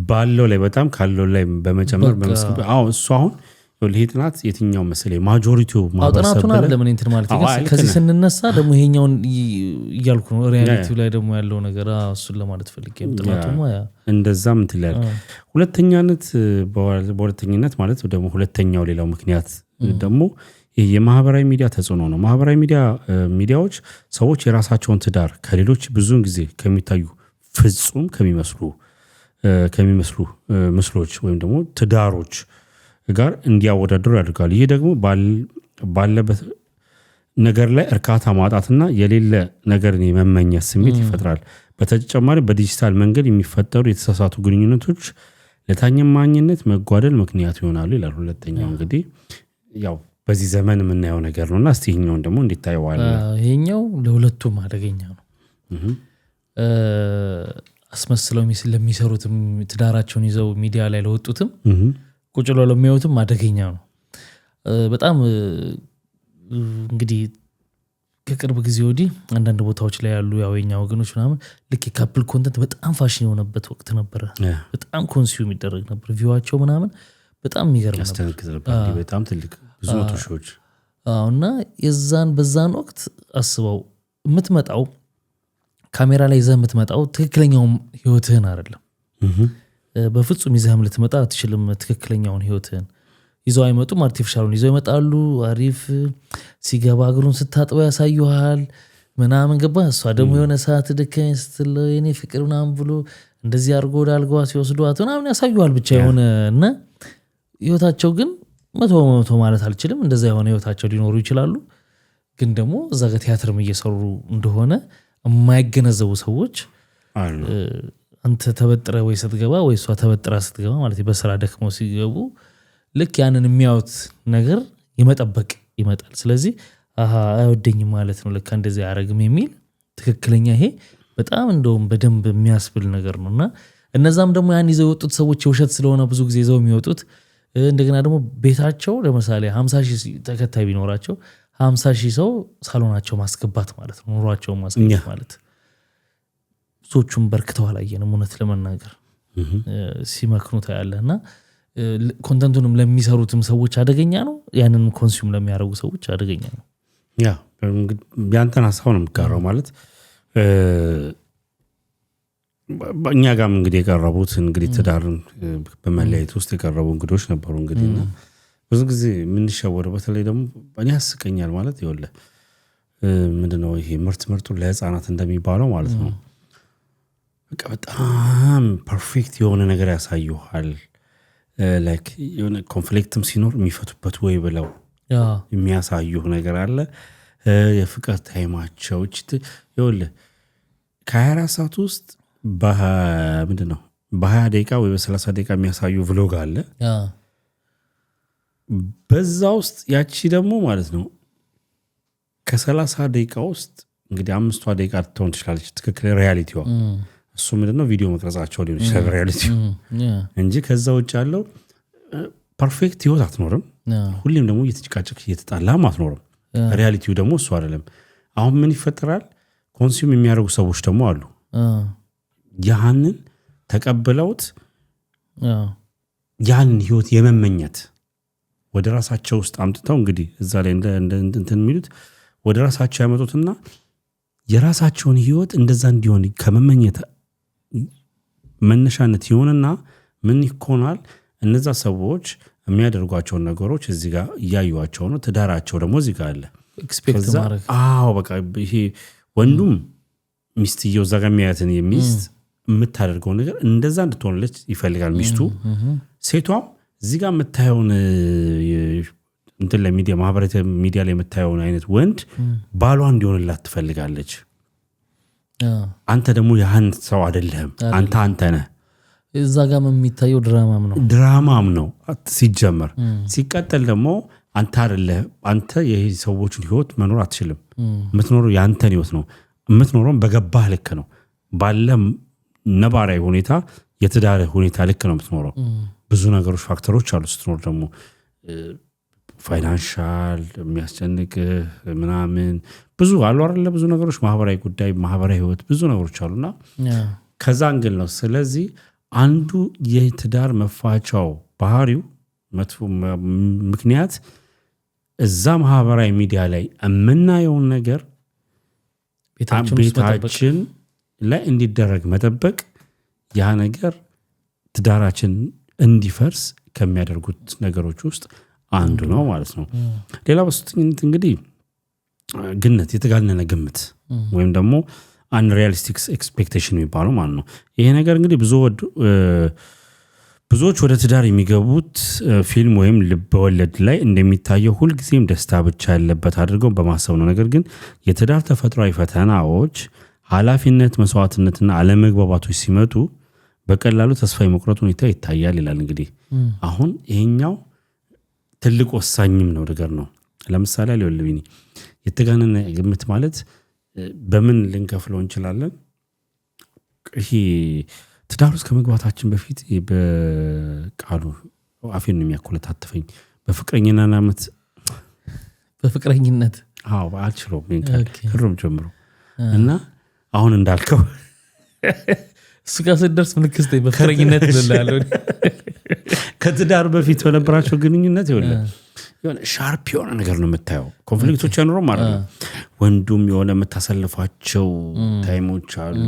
ባለው ላይ በጣም ካለው ላይ በመጨመር በመስከብ እሱ አሁን ይሄ ጥናት የትኛው መሰለኝ ማጆሪቲው ማጥናቱን አይደለም እኔ እንትን ማለት ነው። ከዚህ ስንነሳ ደግሞ ይሄኛውን እያልኩ ነው ሪያሊቲው ላይ ደግሞ ያለው ነገር እሱን ለማለት ፈልጌ ነው። ጥናቱማ እንደዛም እንትን ላይ ሁለተኛነት ማለት ደግሞ ሁለተኛው ሌላው ምክንያት ደግሞ የማህበራዊ ሚዲያ ተጽዕኖ ነው። ማህበራዊ ሚዲያዎች ሰዎች የራሳቸውን ትዳር ከሌሎች ብዙውን ጊዜ ከሚታዩ ፍጹም ከሚመስሉ ምስሎች ወይም ደግሞ ትዳሮች ጋር እንዲያወዳድሩ ያደርጋል። ይህ ደግሞ ባለበት ነገር ላይ እርካታ ማጣትና የሌለ ነገርን የመመኘት ስሜት ይፈጥራል። በተጨማሪ በዲጂታል መንገድ የሚፈጠሩ የተሳሳቱ ግንኙነቶች ለታማኝነት መጓደል ምክንያት ይሆናሉ ይላል። ሁለተኛው እንግዲህ ያው በዚህ ዘመን የምናየው ነገር ነውና እስቲ ይሄኛውን ደግሞ እንዴት ታየዋለህ? ይሄኛው ለሁለቱም አደገኛ ነው። አስመስለው ለሚሰሩትም ትዳራቸውን ይዘው ሚዲያ ላይ ለወጡትም ቁጭ ብለው ለሚያዩትም አደገኛ ነው በጣም። እንግዲህ ከቅርብ ጊዜ ወዲህ አንዳንድ ቦታዎች ላይ ያሉ ያወኛ ወገኖች ምናምን ልክ የካፕል ኮንተንት በጣም ፋሽን የሆነበት ወቅት ነበረ። በጣም ኮንሱም ይደረግ ነበር። ቪዋቸው ምናምን በጣም የሚገርም ነበር። በጣም ትልቅ ብዙ መቶ ሺዎች እና በዛን ወቅት አስበው የምትመጣው ካሜራ ላይ ይዘህ የምትመጣው ትክክለኛውን ህይወትህን አይደለም። በፍጹም ይዘህም ልትመጣ አትችልም። ትክክለኛውን ህይወትህን ይዘው አይመጡም። አርቲፊሻሉን ይዘው ይመጣሉ። አሪፍ ሲገባ እግሩን ስታጥበው ያሳዩሃል ምናምን ገባ። እሷ ደግሞ የሆነ ሰዓት ደከመኝ ስትል የኔ ፍቅር ምናምን ብሎ እንደዚህ አድርጎ ወደ አልጋዋ ሲወስዷት ምናምን ያሳዩሃል ብቻ የሆነ እና ህይወታቸው ግን 100% ማለት አልችልም እንደዛ የሆነ ህይወታቸው ሊኖሩ ይችላሉ። ግን ደግሞ እዛ ጋር ቲያትርም እየሰሩ እንደሆነ የማይገነዘቡ ሰዎች አሉ። አንተ ተበጥረ ወይ ስትገባ ወይ እሷ ተበጥራ ስትገባ ማለት በስራ ደክመው ሲገቡ ልክ ያንን የሚያዩት ነገር የመጠበቅ ይመጣል። ስለዚህ አይወደኝም ማለት ነው ልክ እንደዚህ አያረግም የሚል ትክክለኛ ይሄ በጣም እንደውም በደንብ የሚያስብል ነገር ነውና እነዛም ደግሞ ያን ይዘው የወጡት ሰዎች የውሸት ስለሆነ ብዙ ጊዜ ይዘው የሚወጡት እንደገና ደግሞ ቤታቸው ለምሳሌ 50,000 ተከታይ ቢኖራቸው 50,000 ሰው ሳሎናቸው ማስገባት ማለት ነው ኑሯቸውን ማስገባት ማለት ብዙዎቹም በርክተው አላየንም እውነት ለመናገር ሲመክኑት ያለና ኮንተንቱንም ለሚሰሩትም ሰዎች አደገኛ ነው። ያንን ኮንሱም ለሚያደርጉ ሰዎች አደገኛ ነው። ያ ቢያንተን ሐሳብ ነው የምትጋራው ማለት እኛ ጋርም እንግዲህ የቀረቡት እንግዲህ ትዳርን በመለያየት ውስጥ የቀረቡ እንግዶች ነበሩ። እንግዲህና ብዙ ጊዜ የምንሸወደው በተለይ ደግሞ እኔ ያስቀኛል ማለት ይኸውልህ ምንድነው ይሄ ምርጡን ለህፃናት እንደሚባለው ማለት ነው። በቃ በጣም ፐርፌክት የሆነ ነገር ያሳዩሃል። ላይክ የሆነ ኮንፍሊክትም ሲኖር የሚፈቱበት ወይ ብለው የሚያሳዩ ነገር አለ። የፍቅር ታይማቸው ይኸውልህ ከ24 ሰዓት ውስጥ ምንድነው በ20 ደቂቃ ወይ በ30 ደቂቃ የሚያሳዩ ቭሎግ አለ። በዛ ውስጥ ያቺ ደግሞ ማለት ነው ከ30 ደቂቃ ውስጥ እንግዲህ 5 ደቂቃ ትሆን ትችላለች ትክክል ሪያሊቲዋ። እሱ ምንድነው ቪዲዮ መቅረጻቸው ሊሆን ይችላል ሪያሊቲው እንጂ ከዛ ውጭ ያለው ፐርፌክት ህይወት አትኖርም። ሁሌም ደግሞ እየተጨቃጨቅ እየተጣላም አትኖርም። ሪያሊቲው ደግሞ እሱ አይደለም። አሁን ምን ይፈጠራል? ኮንሱም የሚያደርጉ ሰዎች ደግሞ አሉ። ያንን ተቀበለውት ያንን ህይወት የመመኘት ወደ ራሳቸው ውስጥ አምጥተው እንግዲህ እዛ ላይ እንትን የሚሉት ወደ ራሳቸው ያመጡትና የራሳቸውን ህይወት እንደዛ እንዲሆን ከመመኘት መነሻነት ይሆንና ምን ይኮናል? እነዛ ሰዎች የሚያደርጓቸውን ነገሮች እዚህ ጋር እያዩዋቸው ነው። ትዳራቸው ደግሞ እዚህ ጋር አለ ኤክስፔክት ማድረግ በቃ ይሄ ወንዱም ሚስትየው እዛ ጋር የሚያያትን የሚስት የምታደርገው ነገር እንደዛ እንድትሆንለች ይፈልጋል ሚስቱ። ሴቷም እዚህ ጋር የምታየውን እንትን ለሚዲያ ማህበራዊ ሚዲያ ላይ የምታየውን አይነት ወንድ ባሏ እንዲሆንላት ትፈልጋለች። አንተ ደግሞ ያህን ሰው አይደለህም፣ አንተ ነህ። እዛ ጋር የሚታየው ድራማም ነው ሲጀመር። ሲቀጥል ደግሞ አንተ አይደለህ፣ አንተ የሰዎችን ህይወት መኖር አትችልም። የምትኖረው ያንተን ህይወት ነው። የምትኖረው በገባህ ልክ ነው። ባለ ነባራዊ ሁኔታ የትዳር ሁኔታ ልክ ነው የምትኖረው። ብዙ ነገሮች ፋክተሮች አሉ ስትኖር ደግሞ ፋይናንሻል የሚያስጨንቅ ምናምን ብዙ አሉ አይደለ? ብዙ ነገሮች ማህበራዊ ጉዳይ፣ ማህበራዊ ህይወት ብዙ ነገሮች አሉና ከዛ አንግል ነው። ስለዚህ አንዱ የትዳር መፋቻው ባህሪው መጥፎ ምክንያት እዛ ማህበራዊ ሚዲያ ላይ የምናየውን ነገር ቤታችን ላይ እንዲደረግ መጠበቅ፣ ያ ነገር ትዳራችን እንዲፈርስ ከሚያደርጉት ነገሮች ውስጥ አንዱ ነው ማለት ነው። ሌላ በሶስተኝነት እንግዲህ ግነት፣ የተጋነነ ግምት ወይም ደግሞ አንሪያሊስቲክ ኤክስፔክቴሽን የሚባለው ማለት ነው። ይሄ ነገር እንግዲህ ብዙዎች ወደ ትዳር የሚገቡት ፊልም ወይም ልብወለድ ላይ እንደሚታየው ሁልጊዜም ደስታ ብቻ ያለበት አድርገው በማሰብ ነው። ነገር ግን የትዳር ተፈጥሯዊ ፈተናዎች፣ ኃላፊነት፣ መስዋዕትነትና አለመግባባቶች ሲመጡ በቀላሉ ተስፋ የመቁረጥ ሁኔታ ይታያል ይላል። እንግዲህ አሁን ይሄኛው ትልቅ ወሳኝም ነው ነገር ነው። ለምሳሌ ለወልብኒ የተጋነነ ግምት ማለት በምን ልንከፍለው እንችላለን? ይሄ ትዳር ውስጥ ከመግባታችን በፊት በቃሉ አፌን ነው የሚያኮለታተፈኝ በፍቅረኝነት አልችለውም ከሩም ጀምሮ እና አሁን እንዳልከው እሱ ጋር ስደርስ ምልክስቴ በፍቅረኝነት ይላል። ከትዳር በፊት በነበራቸው ግንኙነት የሆነ ሻርፕ የሆነ ነገር ነው የምታየው። ኮንፍሊክቶች ያኖሩ ማለት ነው። ወንዱም የሆነ የምታሰልፋቸው ታይሞች አሉ፣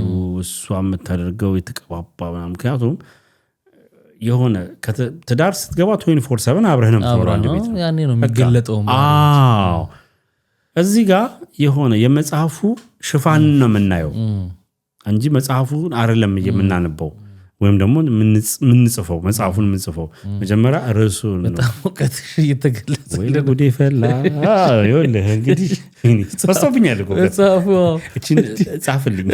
እሷ የምታደርገው የተቀባባ ምናምን። ምክንያቱም የሆነ ትዳር ስትገባ 24/7 አብረህ ነው የምትኖረው አንድ ቤት ነው። ያኔ ነው የሚገለጠው። እዚህ ጋር የሆነ የመጽሐፉ ሽፋን ነው የምናየው እንጂ መጽሐፉን አይደለም የምናነበው ወይም ደግሞ ምንጽፈው መጽሐፉን ምንጽፈው መጀመሪያ ርዕሱ ነው። በጣም ወቀትሽ እየተገለጸ ወይ ለጉዴ ፈላ ይኸውልህ እንግዲህ ፈስቶብኛል እኮ እቺን ጻፍልኝ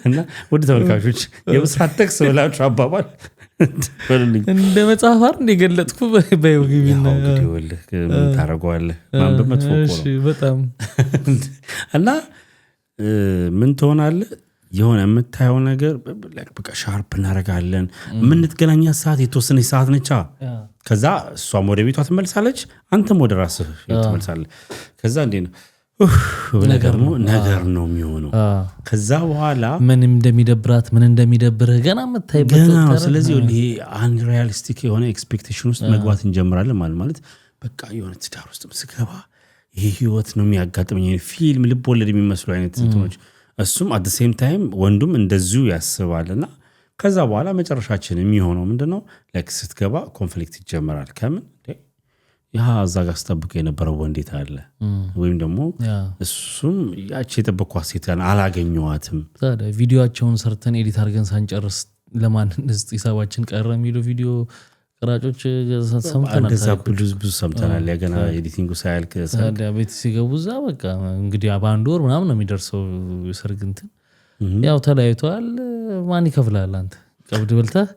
እና ወደ ተመልካቾች የብስራት ጥቅስ ብላችሁ አባባል በልልኝ እንደ መጽሐፍ አይደል እንደገለጥኩ በይውግቢና እንግዲህ ይኸውልህ ምን ታረጋዋለህ? ማንበብ መጥፎ እኮ ነው በጣም እና ምን ትሆናለህ? የሆነ የምታየው ነገር በቃ ሻርፕ እናደርጋለን። የምንትገናኛት ሰዓት የተወሰነች ሰዓት ነቻ። ከዛ እሷም ወደ ቤቷ ትመልሳለች፣ አንተም ወደ ራስህ ትመልሳለህ። ከዛ እንዴ ነው ነገር ነው የሚሆነው። ከዛ በኋላ ምን እንደሚደብራት ምን እንደሚደብርህ ገና የምታይበት ነው። ስለዚህ ይሄ አንሪያሊስቲክ የሆነ ኤክስፔክቴሽን ውስጥ መግባት እንጀምራለን ማለት በቃ የሆነ ትዳር ውስጥ ስገባ ይሄ ህይወት ነው የሚያጋጥመኝ፣ ፊልም ልብ ወለድ የሚመስሉ አይነት እንትኖች እሱም at the same time ወንዱም እንደዚሁ ያስባልና ከዛ በኋላ መጨረሻችን የሚሆነው ምንድነው? ላይክ ስትገባ ኮንፍሊክት ይጀምራል። ከምን ያ እዛ ጋር ስጠብቅ የነበረው ወንዴት አለ ወይም ደግሞ እሱም ያቺ የጠበቅኳት ሴት አላገኘዋትም። ታዲያ ቪዲዮአቸውን ሰርተን ኤዲት አድርገን ሳንጨርስ ለማን ሂሳባችን ቀረ የሚለው ቪዲዮ ቀራጮች ሰምተናል። ብዙ ሰምተናል። ያገና ኤዲቲንጉ ሳያልቅ ቤት ሲገቡ እዛ በቃ እንግዲህ በአንድ ወር ምናምን ነው የሚደርሰው ሰርግ እንትን ያው ተለያይተዋል። ማን ይከፍላል? አንተ ቀብድ በልተህ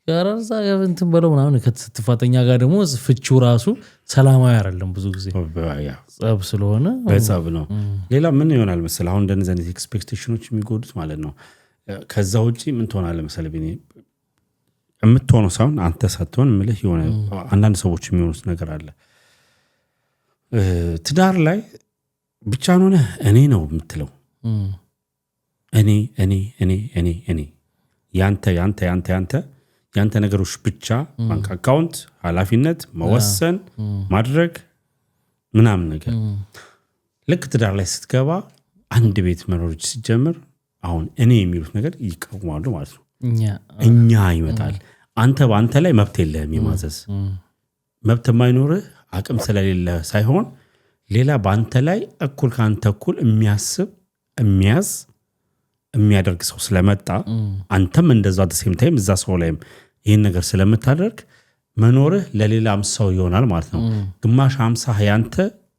ያራዛ እንትን በለው ምናምን ከትፋተኛ ጋር ደግሞ ፍቺው ራሱ ሰላማዊ አይደለም። ብዙ ጊዜ ጸብ ስለሆነ በጸብ ነው። ሌላ ምን ይሆናል መሰለህ? አሁን እንደነዚህ አይነት ኤክስፔክቴሽኖች የሚጎዱት ማለት ነው። ከዛ ውጪ ምን ትሆናለህ መሰለህ? ቢኔ የምትሆነው ሳይሆን አንተ ሳትሆን ምልህ የሆነ አንዳንድ ሰዎች የሚሆኑት ነገር አለ። ትዳር ላይ ብቻ ሆነ እኔ ነው የምትለው እኔ ያንተ ነገሮች ብቻ ባንክ አካውንት፣ ኃላፊነት መወሰን ማድረግ ምናምን ነገር። ልክ ትዳር ላይ ስትገባ አንድ ቤት መኖሮች ሲጀምር አሁን እኔ የሚሉት ነገር ይቀውማሉ ማለት ነው። እኛ ይመጣል። በአንተ ላይ መብት የለህም የማዘዝ መብት የማይኖርህ አቅም ስለሌለ ሳይሆን ሌላ በአንተ ላይ እኩል ከአንተ እኩል የሚያስብ የሚያዝ የሚያደርግ ሰው ስለመጣ አንተም እንደዛው at the same time እዛ ሰው ላይም ይሄን ነገር ስለምታደርግ መኖርህ ለሌላም ሰው ይሆናል ማለት ነው ግማሽ 50 ያንተ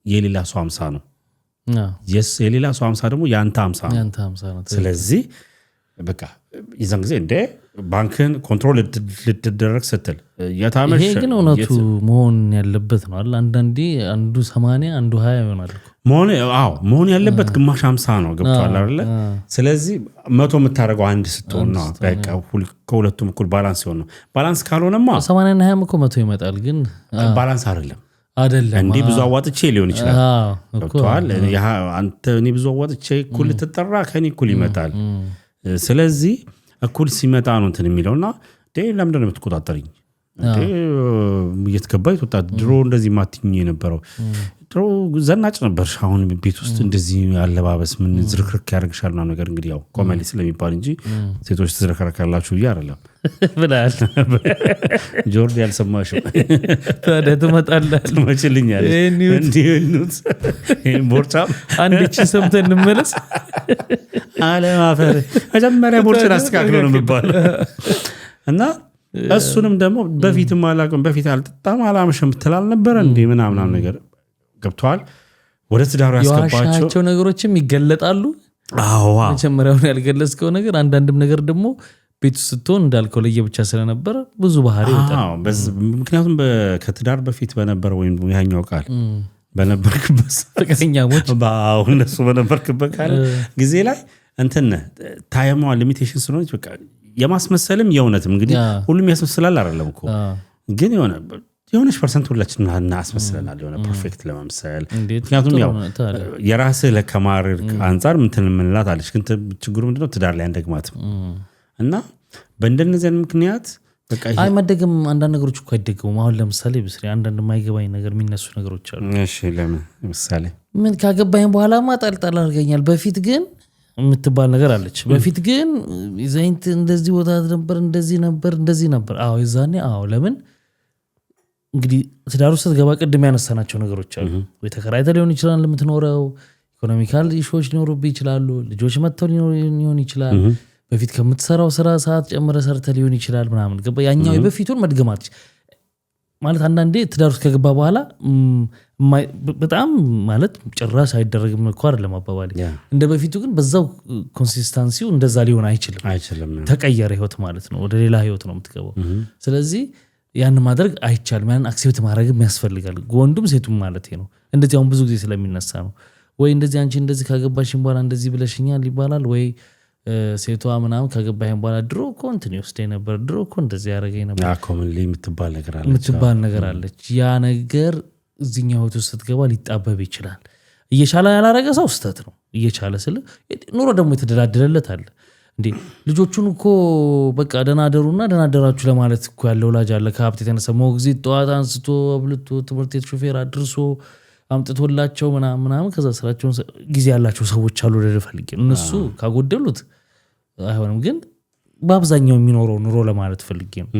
የሌላ ሰው 50 ነው yes የሌላ ሰው 50 ደግሞ ያንተ 50 ነው ስለዚህ በቃ ይዘን ጊዜ እንደ ባንክን ኮንትሮል ልትደረግ ስትል ያታመሽ ይሄ ግን እውነቱ መሆን ያለበት ነው አይደል አንዳንዴ አንዱ 80 አንዱ 20 ይሆናል መሆን ያለበት ግማሽ 50 ነው ገብቷል አይደል ስለዚህ 100 የምታረገው አንድ ስትሆን ነው በቃ ከሁለቱም እኩል ባላንስ ይሆን ነው ባላንስ ካልሆነማ 80 እና 20 እኮ 100 ይመጣል ግን ባላንስ አይደለም እንዴ ብዙ አዋጥቼ ሊሆን ይችላል ገብቷል አንተ እኔ ብዙ አዋጥቼ እኩል ተጠራ ከኔ እኩል ይመጣል ስለዚህ እኩል ሲመጣ ነው እንትን የሚለውና ለምን ነው የምትቆጣጠሪኝ እየተከባይ ወጣት ድሮ እንደዚህ ማትኝ የነበረው ድሮ ዘናጭ ነበር አሁን ቤት ውስጥ እንደዚህ አለባበስ ምን ዝርክርክ ያርግሻል ነው ነገር እንግዲህ ያው ኮሜዲ ስለሚባል እንጂ ሴቶች ተዝረከረካላችሁ ይያረለም ብላል ጆርዲ ያልሰማሽው ታዲያ ትመጣለህ ትመጭልኛል እንዲኑት ቦርጫም አንድቺ ሰምተን እንመለስ አለማፈር መጀመሪያ ቦርጭን አስተካክለው ነው የሚባለው እና እሱንም ደግሞ በፊትም አላቀም በፊት አልጠጣም አላመሸም ትላል ነበር እንዴ ምናምን ነገር ገብቷል ወደ ትዳሩ ያስገባቸው ነገሮችም ይገለጣሉ መጀመሪያውን ያልገለጽከው ነገር አንዳንድም ነገር ደግሞ ቤት ስትሆን እንዳልከው ለየብቻ ስለነበረ ብዙ ባህሪ ይወጣል ምክንያቱም ከትዳር በፊት በነበረ ወይም ያኛው ቃል በነበርክበት ፍቅረኛሞች እነሱ በነበርክበት ቃል ጊዜ ላይ እንትን ታይሟ ሊሚቴሽን ስለሆነች በቃ የማስመሰልም የእውነትም እንግዲህ ሁሉም ያስመስላል አይደለም እኮ ግን የሆነች ፐርሰንት ሁላችን እናስመስለናል የሆነ ፐርፌክት ለመምሰል ምክንያቱም ያው የራስህ ለከማርክ አንፃር ምንትን ምንላት አለች ግን ችግሩ ምንድነው ትዳር ላይ አንደግማትም እና በእንደነዚህ ምክንያት በቃ አይ መደገም አንዳንድ ነገሮች እኮ አይደገሙም አሁን ለምሳሌ ብስሪ አንዳንድ የማይገባኝ ነገር የሚነሱ ነገሮች አሉ እሺ ለምን ለምሳሌ ምን ካገባኝ በኋላ ማጣልጣል አድርገኛል በፊት ግን የምትባል ነገር አለች በፊት ግን ዘይንት እንደዚህ ቦታ ነበር እንደዚህ ነበር አዎ ይዛኔ አዎ ለምን እንግዲህ ትዳር ውስጥ ገባ ቀድም ያነሳናቸው ነገሮች አሉ ወይ ተከራይተህ ሊሆን ይችላል ለምትኖረው ኢኮኖሚካል ኢሹዎች ሊኖሩብህ ይችላሉ ልጆች መጥተው ሊሆን ይችላል በፊት ከምትሰራው ስራ ሰዓት ጨምረህ ሰርተህ ሊሆን ይችላል ምናምን ገባ ያኛው በፊቱን መድገማት ማለት አንዳንዴ ትዳር ውስጥ ከገባ በኋላ በጣም ማለት ጭራሽ አይደረግም እኮ አይደለም አባባሌ እንደ በፊቱ ግን በዛው ኮንሲስተንሲው እንደዛ ሊሆን አይችልም ተቀየረ ህይወት ማለት ነው ወደ ሌላ ህይወት ነው የምትገባው ስለዚህ ያን ማድረግ አይቻልም ያን አክሴፕት ማድረግም ያስፈልጋል ወንዱም ሴቱም ማለት ነው እንደዚህ አሁን ብዙ ጊዜ ስለሚነሳ ነው ወይ እንደዚህ አንቺ እንደዚህ ካገባሽኝ በኋላ እንደዚህ ብለሽኛል ይባላል ወይ ሴቷ ምናምን ካገባኝ በኋላ ድሮ እኮ እንትን ይወስደኝ ነበር ድሮ እኮ እንደዚህ ያደረገኝ ነበር ኮመንሊ የምትባል ነገር አለች ያ ነገር እዚህኛው ህይወት ውስጥ ስትገባ ሊጣበብ ይችላል እየቻለ ያላረገ ሰው ስተት ነው እየቻለ ስለ ኑሮ ደግሞ የተደላደለለት አለ እንዴ ልጆቹን እኮ በቃ ደናደሩና ደናደራችሁ ለማለት እኮ ያለው ወላጅ አለ ከሀብት የተነሳ ሞግዚት ጠዋት አንስቶ አብልቶ ትምህርት ቤት ሾፌር አድርሶ አምጥቶላቸው ምናምን ከዛ ስራቸውን ጊዜ ያላቸው ሰዎች አሉ ለፈልግ እነሱ ካጎደሉት አይሆንም ግን በአብዛኛው የሚኖረው ኑሮ ለማለት ፈልጌ ነው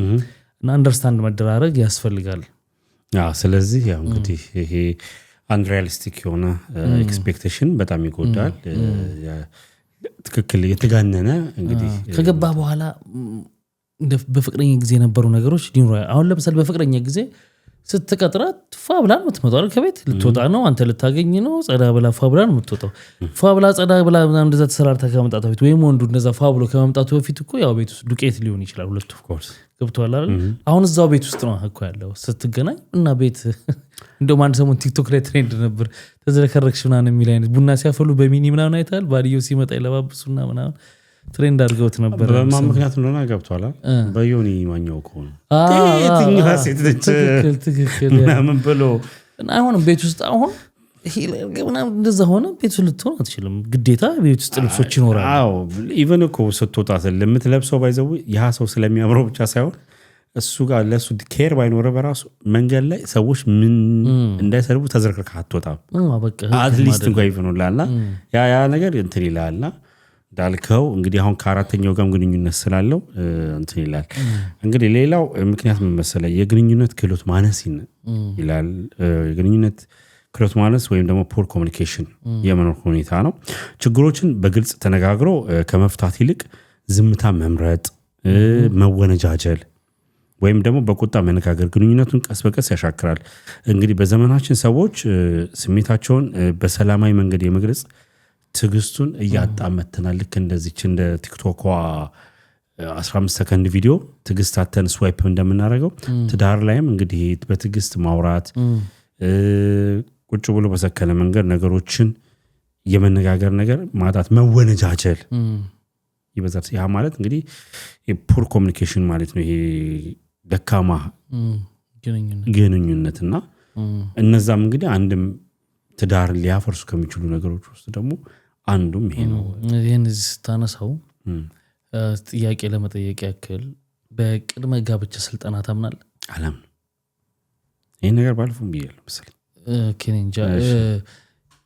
እና አንደርስታንድ መደራረግ ያስፈልጋል ስለዚህ ያው እንግዲህ ይሄ አንሪያሊስቲክ የሆነ ኤክስፔክቴሽን በጣም ይጎዳል ትክክል የተጋነነ እንግዲህ ከገባ በኋላ በፍቅረኛ ጊዜ የነበሩ ነገሮች ሊኖሩ አሁን ለምሳሌ በፍቅረኛ ጊዜ ስትቀጥራት ፋብላ ነው የምትመጣው ከቤት ልትወጣ ነው አንተ ልታገኝ ነው ጸዳ ብላ ፋብላ ነው የምትወጣው ፋብላ ጸዳ ብላ እንደዛ ተሰራርታ ከመምጣቱ በፊት ወይም ወንዱ እንደዛ ፋብሎ ከመምጣቱ በፊት እኮ ያው ቤት ውስጥ ዱቄት ሊሆን ይችላል ሁለቱ ኦፍ ኮርስ ገብቷል አይደል አሁን እዛው ቤት ውስጥ ነው እኮ ያለው ስትገናኝ እና ቤት እንደውም አንድ ሰሞን ቲክቶክ ላይ ትሬንድ ነበር ተዘረከረክሽ ምናምን የሚል አይነት ቡና ሲያፈሉ በሚኒ ምናምን አይታል ባልየው ሲመጣ ይለባብሱና ምናምን ትሬንድ አድርገውት ነበር በማን ምክንያት እንደሆነ ገብቷል በዮኒ ማኛው ከሆነ የትኛው ሴት ነች ትክክል ምናምን ብሎ አይሆንም ቤት ውስጥ አሁን ምናምን እንደዛ ሆነ ቤት ውስጥ ልትሆን አትችልም ግዴታ ቤት ውስጥ ልብሶች ይኖራሉ አዎ ኢቨን እኮ ስትወጣ ለምትለብሰው ባይዘው ያ ሰው ስለሚያምረው ብቻ ሳይሆን እሱ ጋር ለሱ ኬር ባይኖር በራሱ መንገድ ላይ ሰዎች ምን እንዳይሰርቡ ተዘርክረህ አትወጣም አትሊስት እንኳን ይፈኑላልና ያ ነገር እንትን ይላልና ዳልከው እንግዲህ አሁን ከአራተኛው ጋር ግንኙነት ስላለው እንትን ይላል እንግዲህ ሌላው ምክንያት ምን መሰለህ የግንኙነት ክህሎት ማነስ ይላል የግንኙነት ክሎት ማነስ ወይም ደግሞ ፖር ኮሚኒኬሽን የመኖር ሁኔታ ነው። ችግሮችን በግልጽ ተነጋግሮ ከመፍታት ይልቅ ዝምታ መምረጥ፣ መወነጃጀል ወይም ደግሞ በቁጣ መነጋገር ግንኙነቱን ቀስ በቀስ ያሻክራል። እንግዲህ በዘመናችን ሰዎች ስሜታቸውን በሰላማዊ መንገድ የመግለጽ ትግስቱን እያጣመተናል። ልክ እንደዚች እንደ ቲክቶክ 15 ሰከንድ ቪዲዮ ትግስት አተን ስዋይፕ እንደምናደርገው ትዳር ላይም እንግዲህ በትግስት ማውራት ቁጭ ብሎ በሰከነ መንገድ ነገሮችን የመነጋገር ነገር ማጣት፣ መወነጃጀል ይበዛል። ያ ማለት እንግዲህ ፖር ኮሚኒኬሽን ማለት ነው። ይሄ ደካማ ግንኙነትና እነዛም እንግዲህ አንድም ትዳር ሊያፈርሱ ከሚችሉ ነገሮች ውስጥ ደግሞ አንዱም ይሄ ነው። ይሄን ስታነሳው ጥያቄ ለመጠየቅ ያክል በቅድመ ጋብቻ ስልጠና ታምናለህ? አላምንም። ይሄን ነገር ባልፉም ብያለሁ መሰለኝ። ኬንጃ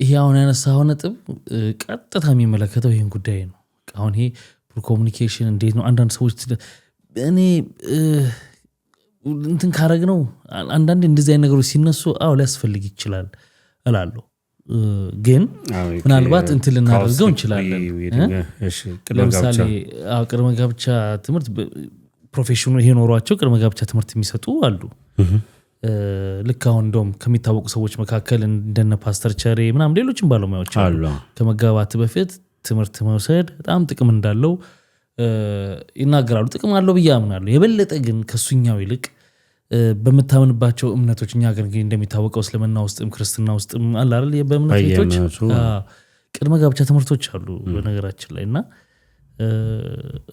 ይሄ አሁን ያነሳው ነጥብ ቀጥታ የሚመለከተው ይሄን ጉዳይ ነው። አሁን ይሄ ኮሚኒኬሽን እንዴት ነው? አንዳንድ ሰዎች እኔ እንትን ካረግ ነው አንዳንድ እንደዚህ አይነት ነገሮች ሲነሱ ሊያስፈልግ ይችላል እላለሁ። ግን ምናልባት እንትን ልናደርገው እንችላለን። ለምሳሌ ቅድመ ጋብቻ ትምህርት ፕሮፌሽኑ ይሄ ኖሯቸው ቅድመ ጋብቻ ትምህርት የሚሰጡ አሉ። ልክ አሁን እንደውም ከሚታወቁ ሰዎች መካከል እንደነ ፓስተር ቸሬ ምናምን ሌሎችም ባለሙያዎች አሉ። ከመጋባት በፊት ትምህርት መውሰድ በጣም ጥቅም እንዳለው ይናገራሉ። ጥቅም አለው ብዬ አምናለሁ። የበለጠ ግን ከሱኛው ይልቅ በመታመንባቸው እምነቶች እኛ ሀገር እንደሚታወቀው እስልምና ውስጥም ክርስትና ውስጥም አለ አይደል በእምነት ቤቶች ቅድመ ጋብቻ ትምህርቶች አሉ በነገራችን ላይ እና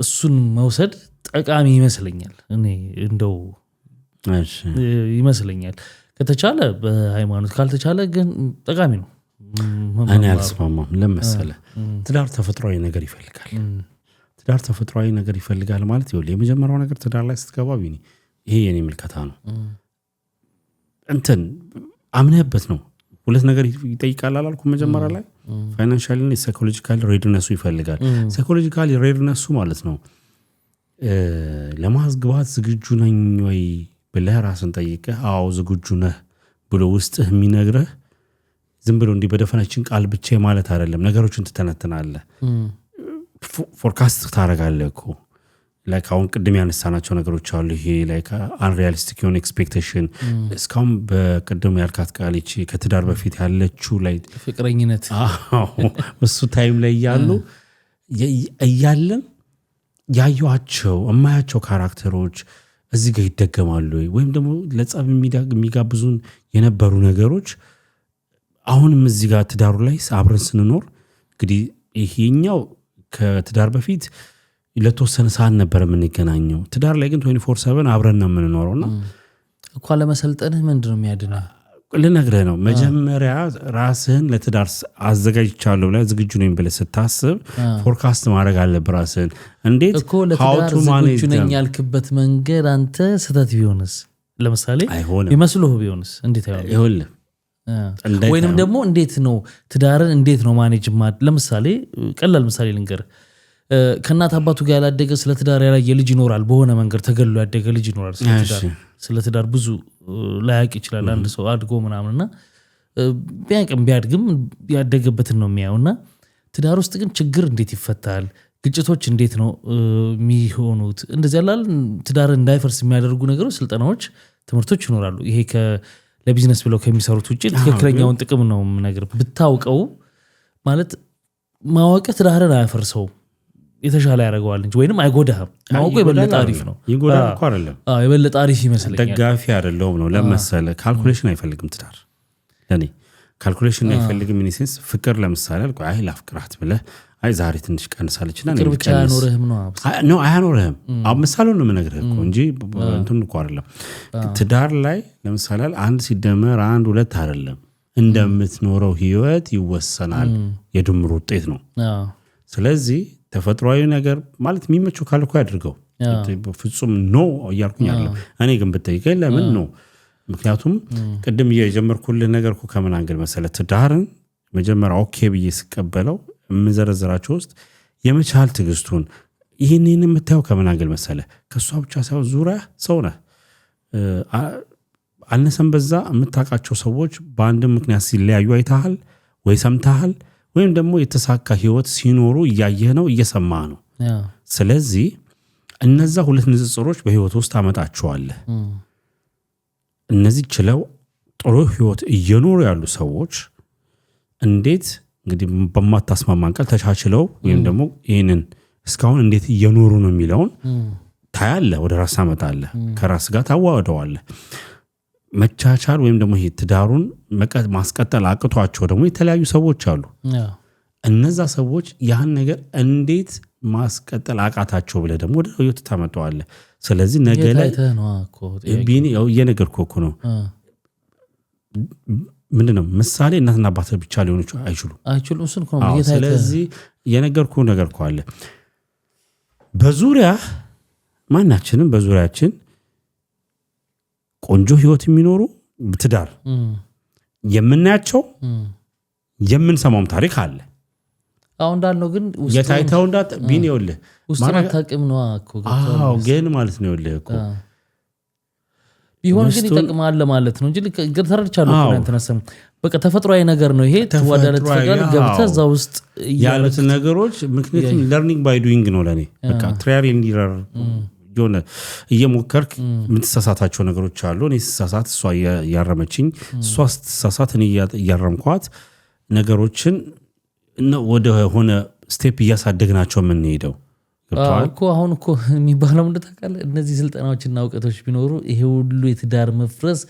እሱን መውሰድ ጠቃሚ ይመስለኛል። እኔ እንደው ይመስለኛል ከተቻለ በሃይማኖት ካልተቻለ ግን ጠቃሚ ነው። እኔ አልስማማም። ለምሳሌ ትዳር ተፈጥሯዊ ነገር ይፈልጋል። ትዳር ተፈጥሯዊ ነገር ይፈልጋል ማለት ይኸውልህ የመጀመሪያው ነገር ትዳር ላይ ስትገባ ቢኒ ይሄ የኔ ምልከታ ነው። እንትን አምነህበት ነው። ሁለት ነገር ይጠይቃል አላልኩም መጀመሪያ ላይ ፋይናንሻሊ እና ሳይኮሎጂካሊ ሬዲነሱ ይፈልጋል። ሳይኮሎጂካሊ ሬዲነሱ ማለት ነው ለማስገባት ዝግጁ ነኝ ወይ ብለህ ራስን ጠይቀህ አዎ ዝግጁ ነህ ብሎ ውስጥህ የሚነግርህ ዝም ብሎ እንዲህ በደፈናችን ቃል ብቻ ማለት አይደለም። ነገሮችን ትተነትናለህ፣ ፎርካስት ታደርጋለህ እኮ ላይክ አሁን ቅድም ያነሳናቸው ነገሮች አሉ። ይሄ ላይክ አንሪያሊስቲክ የሆነ ኤክስፔክቴሽን እስካሁን በቅድም ያልካት ቃል ይቺ ከትዳር በፊት ያለችው ላይ ፍቅረኝነት እሱ ታይም ላይ እያለን ያዩዋቸው እማያቸው ካራክተሮች እዚህ ጋር ይደገማሉ ወይም ደግሞ ለጸብ የሚጋብዙን የነበሩ ነገሮች አሁንም እዚህ ጋር ትዳሩ ላይ አብረን ስንኖር እንግዲህ ይሄኛው ከትዳር በፊት ለተወሰነ ሰዓት ነበር የምንገናኘው። ትዳር ላይ ግን 24/7 አብረን ነው የምንኖረውና እኮ ለመሰልጠንህ ምንድነው የሚያድነው? ልነግርህ ነው። መጀመሪያ ራስህን ለትዳር አዘጋጅቻለሁ ብለህ ዝግጁ ነኝ ብለህ ስታስብ ፎርካስት ማድረግ አለብህ ራስህን። እንዴት እኮ ለትዳር ዝግጁ ነኝ ያልክበት መንገድ አንተ ስህተት ቢሆንስ? ለምሳሌ ይመስልህ ቢሆንስ እንዴት ይሆንልህ? ወይንም ደግሞ እንዴት ነው ትዳርን እንዴት ነው ማኔጅ ለምሳሌ ቀላል ምሳሌ ልንገር። ከእናት አባቱ ጋር ያላደገ ስለ ትዳር ያላየ ልጅ ይኖራል። በሆነ መንገድ ተገሎ ያደገ ልጅ ይኖራል። ስለ ትዳር ብዙ ላያቅ ይችላል አንድ ሰው አድጎ ምናምንና ቢያድግም ያደገበትን ነው የሚያውና ትዳር ውስጥ ግን ችግር እንዴት ይፈታል? ግጭቶች እንዴት ነው የሚሆኑት? እንደዚህ ያላል ትዳር እንዳይፈርስ የሚያደርጉ ነገሮች፣ ስልጠናዎች፣ ትምህርቶች ይኖራሉ። ይሄ ለቢዝነስ ብለው ከሚሰሩት ውጭ ትክክለኛውን ጥቅም ነው ነገር ብታውቀው ማለት ማወቅ ትዳርን አያፈርሰው የተሻለ ያደርገዋል እንጂ ወይንም አይጎዳህም። ማወቁ የበለጠ አሪፍ ነው። ይጎዳል እኮ አይደለም። የበለጠ አሪፍ ይመስለኛል። ደጋፊ አይደለም ነው ለምሳሌ ካልኩሌሽን አይፈልግም ትዳር። ለኔ ካልኩሌሽን አይፈልግም። ኢንሴንስ ፍቅር ለምሳሌ አይ ላፍቅራት ብለህ አይ ዛሬ ትንሽ ቀንሳለችና ፍቅር ብቻ ያኖርህም ነው አያኖርህም። ምሳሌው ነው የምነግርህ እኮ እንጂ እንትን እኮ አይደለም። ትዳር ላይ ለምሳሌ 1 ሲደመር 1 2 አይደለም። እንደምትኖረው ህይወት ይወሰናል። የድምሩ ውጤት ነው። ስለዚህ ተፈጥሯዊ ነገር ማለት የሚመቸው ካለ እኮ ያድርገው። ፍጹም ነው እያልኩኝ አይደለም። እኔ ግን ብትጠይቀኝ ለምን ነው? ምክንያቱም ቅድም የጀመርኩልህ ነገር እኮ ከምን አንግል መሰለህ? ትዳርን መጀመሪያ ኦኬ ብዬ ስቀበለው የምዘረዝራቸው ውስጥ የመቻል ትግስቱን ይህንን የምታየው ከምን አንግል መሰለህ? ከእሷ ብቻ ሳይሆን ዙሪያ ሰው ነህ። አነሰም በዛ የምታውቃቸው ሰዎች በአንድ ምክንያት ሲለያዩ አይተሃል ወይ ሰምተሃል ወይም ደግሞ የተሳካ ህይወት ሲኖሩ እያየህ ነው እየሰማህ ነው ስለዚህ እነዛ ሁለት ንጽጽሮች በህይወት ውስጥ አመጣቸዋለህ እነዚህ ችለው ጥሩ ህይወት እየኖሩ ያሉ ሰዎች እንዴት እንግዲህ በማታስማማን ቃል ተቻችለው ወይም ደግሞ ይሄንን እስካሁን እንዴት እየኖሩ ነው የሚለውን ታያለህ ወደ ራስ አመጣለህ ከራስ ጋር ታዋወደዋለህ መቻቻል ወይም ደግሞ ይሄ ትዳሩን ማስቀጠል አቅቷቸው ደግሞ የተለያዩ ሰዎች አሉ እነዛ ሰዎች ያን ነገር እንዴት ማስቀጠል አቃታቸው ብለ ደግሞ ወደ ህይወት ታመጣዋለህ ስለዚህ ነገ ላይ ቢኒ የነገርኩህ እኮ ነው ምንድነው ምሳሌ እናትና አባት ብቻ ሊሆኑ አይችሉም እሱን እኮ ነው ስለዚህ የነገርኩህ ነገር እኮ አለ በዙሪያ ማናችንም በዙሪያችን ቆንጆ ህይወት የሚኖሩ ትዳር የምናያቸው የምንሰማውም ታሪክ አለ አሁን እንዳልነው ግን የታይታው እንዳት ቢን ይወልህ ማራ ታቅም ነው እኮ ግን ማለት ነው ይወልህ እኮ ቢሆን ግን ይጠቅማል ለማለት ነው እንጂ ተረድቻለሁ እኮ አንተነሰም በቃ ተፈጥሯዊ ነገር ነው ይሄ ተዋዳለት ተጋር ገብተህ እዛ ውስጥ ያሉት ነገሮች ምክንያቱም ለርኒንግ ባይ ዱይንግ ነው ለኔ በቃ ትራያል ኤንድ ኢረር ጆነ እየሞከርክ የምትሳሳታቸው ነገሮች አሉ እኔ ተሳሳት እሷ ያረመችኝ እሷ ተሳሳት እኔ ያረምኳት ነገሮችን ወደ ሆነ ስቴፕ እያሳደግናቸው ምን ሄደው እኮ አሁን እኮ የሚባለው እንደታውቃለህ እነዚህ ስልጠናዎችና እውቀቶች ቢኖሩ ይሄ ሁሉ የትዳር መፍረስ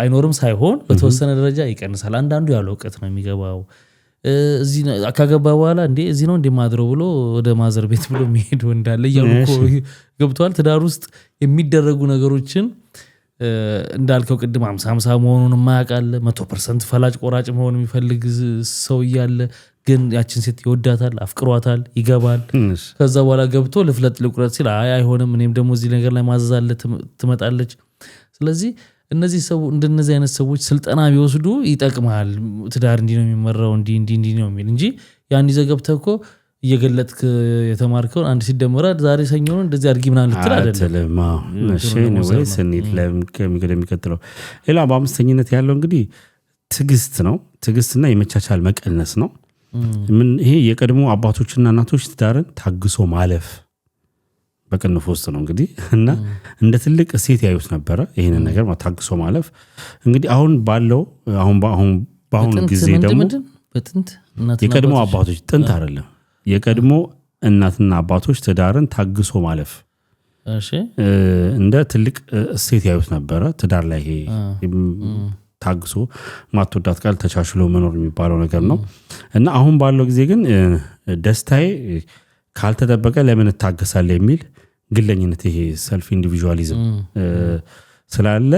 አይኖርም ሳይሆን በተወሰነ ደረጃ ይቀንሳል አንዳንዱ ያለው እውቀት ነው የሚገባው እዚህ አካገባ በኋላ እንዴ እዚህ ነው እንደማድረው ብሎ ወደ ማዘር ቤት ብሎ የሚሄድ እንዳለ ያውቁ ገብቷል ትዳር ውስጥ የሚደረጉ ነገሮችን እንዳልከው ቅድም 50-50 መሆኑን ማያቃለ 100% ፈላጭ ቆራጭ መሆን የሚፈልግ ሰው ይያለ ግን ያችን ሴት ይወዳታል አፍቅሯታል ይገባል ከዛ በኋላ ገብቶ ልፍለጥ ልቁረጥ ሲል አይሆንም እኔም ደግሞ እዚህ ነገር ላይ ማዘዛለ ትመጣለች ስለዚህ እነዚህ ሰው እንደነዚህ አይነት ሰዎች ስልጠና ቢወስዱ ይጠቅማል ትዳር እንዲ ነው የሚመራው እንዲ ነው የሚል እንጂ ያን ይዘገብተኮ እየገለጥክ የተማርከው አንድ ሲደመራ ዛሬ ሰኞ ነው እንደዚህ አድርጊ ምናምን ልትል አይደለም እሺ ነው ወይስ እንዴት ለሚቀጥለው ሌላ በአምስተኝነት ያለው እንግዲህ ትግስት ነው ትግስትና የመቻቻል መቀነስ ነው ምን ይሄ የቀድሞ አባቶችና እናቶች ትዳርን ታግሶ ማለፍ በቅንፍ ውስጥ ነው እንግዲህ እና እንደ ትልቅ እሴት ያዩት ነበር ይሄንን ነገር ታግሶ ማለፍ እንግዲህ አሁን ባለው አሁን ጊዜ ደግሞ በጥንት የቀድሞ አባቶች ጥንት አይደለም የቀድሞ እናትና አባቶች ትዳርን ታግሶ ማለፍ እሺ እንደ ትልቅ እሴት ያዩት ነበር ትዳር ላይ ይሄ ታግሶ ማትወዳት ቃል ተቻችሎ መኖር የሚባለው ነገር ነው እና አሁን ባለው ጊዜ ግን ደስታዬ ካልተጠበቀ ለምን ታገሳለ የሚል ግለኝነት ይሄ ሰልፍ ኢንዲቪጁዋሊዝም ስላለ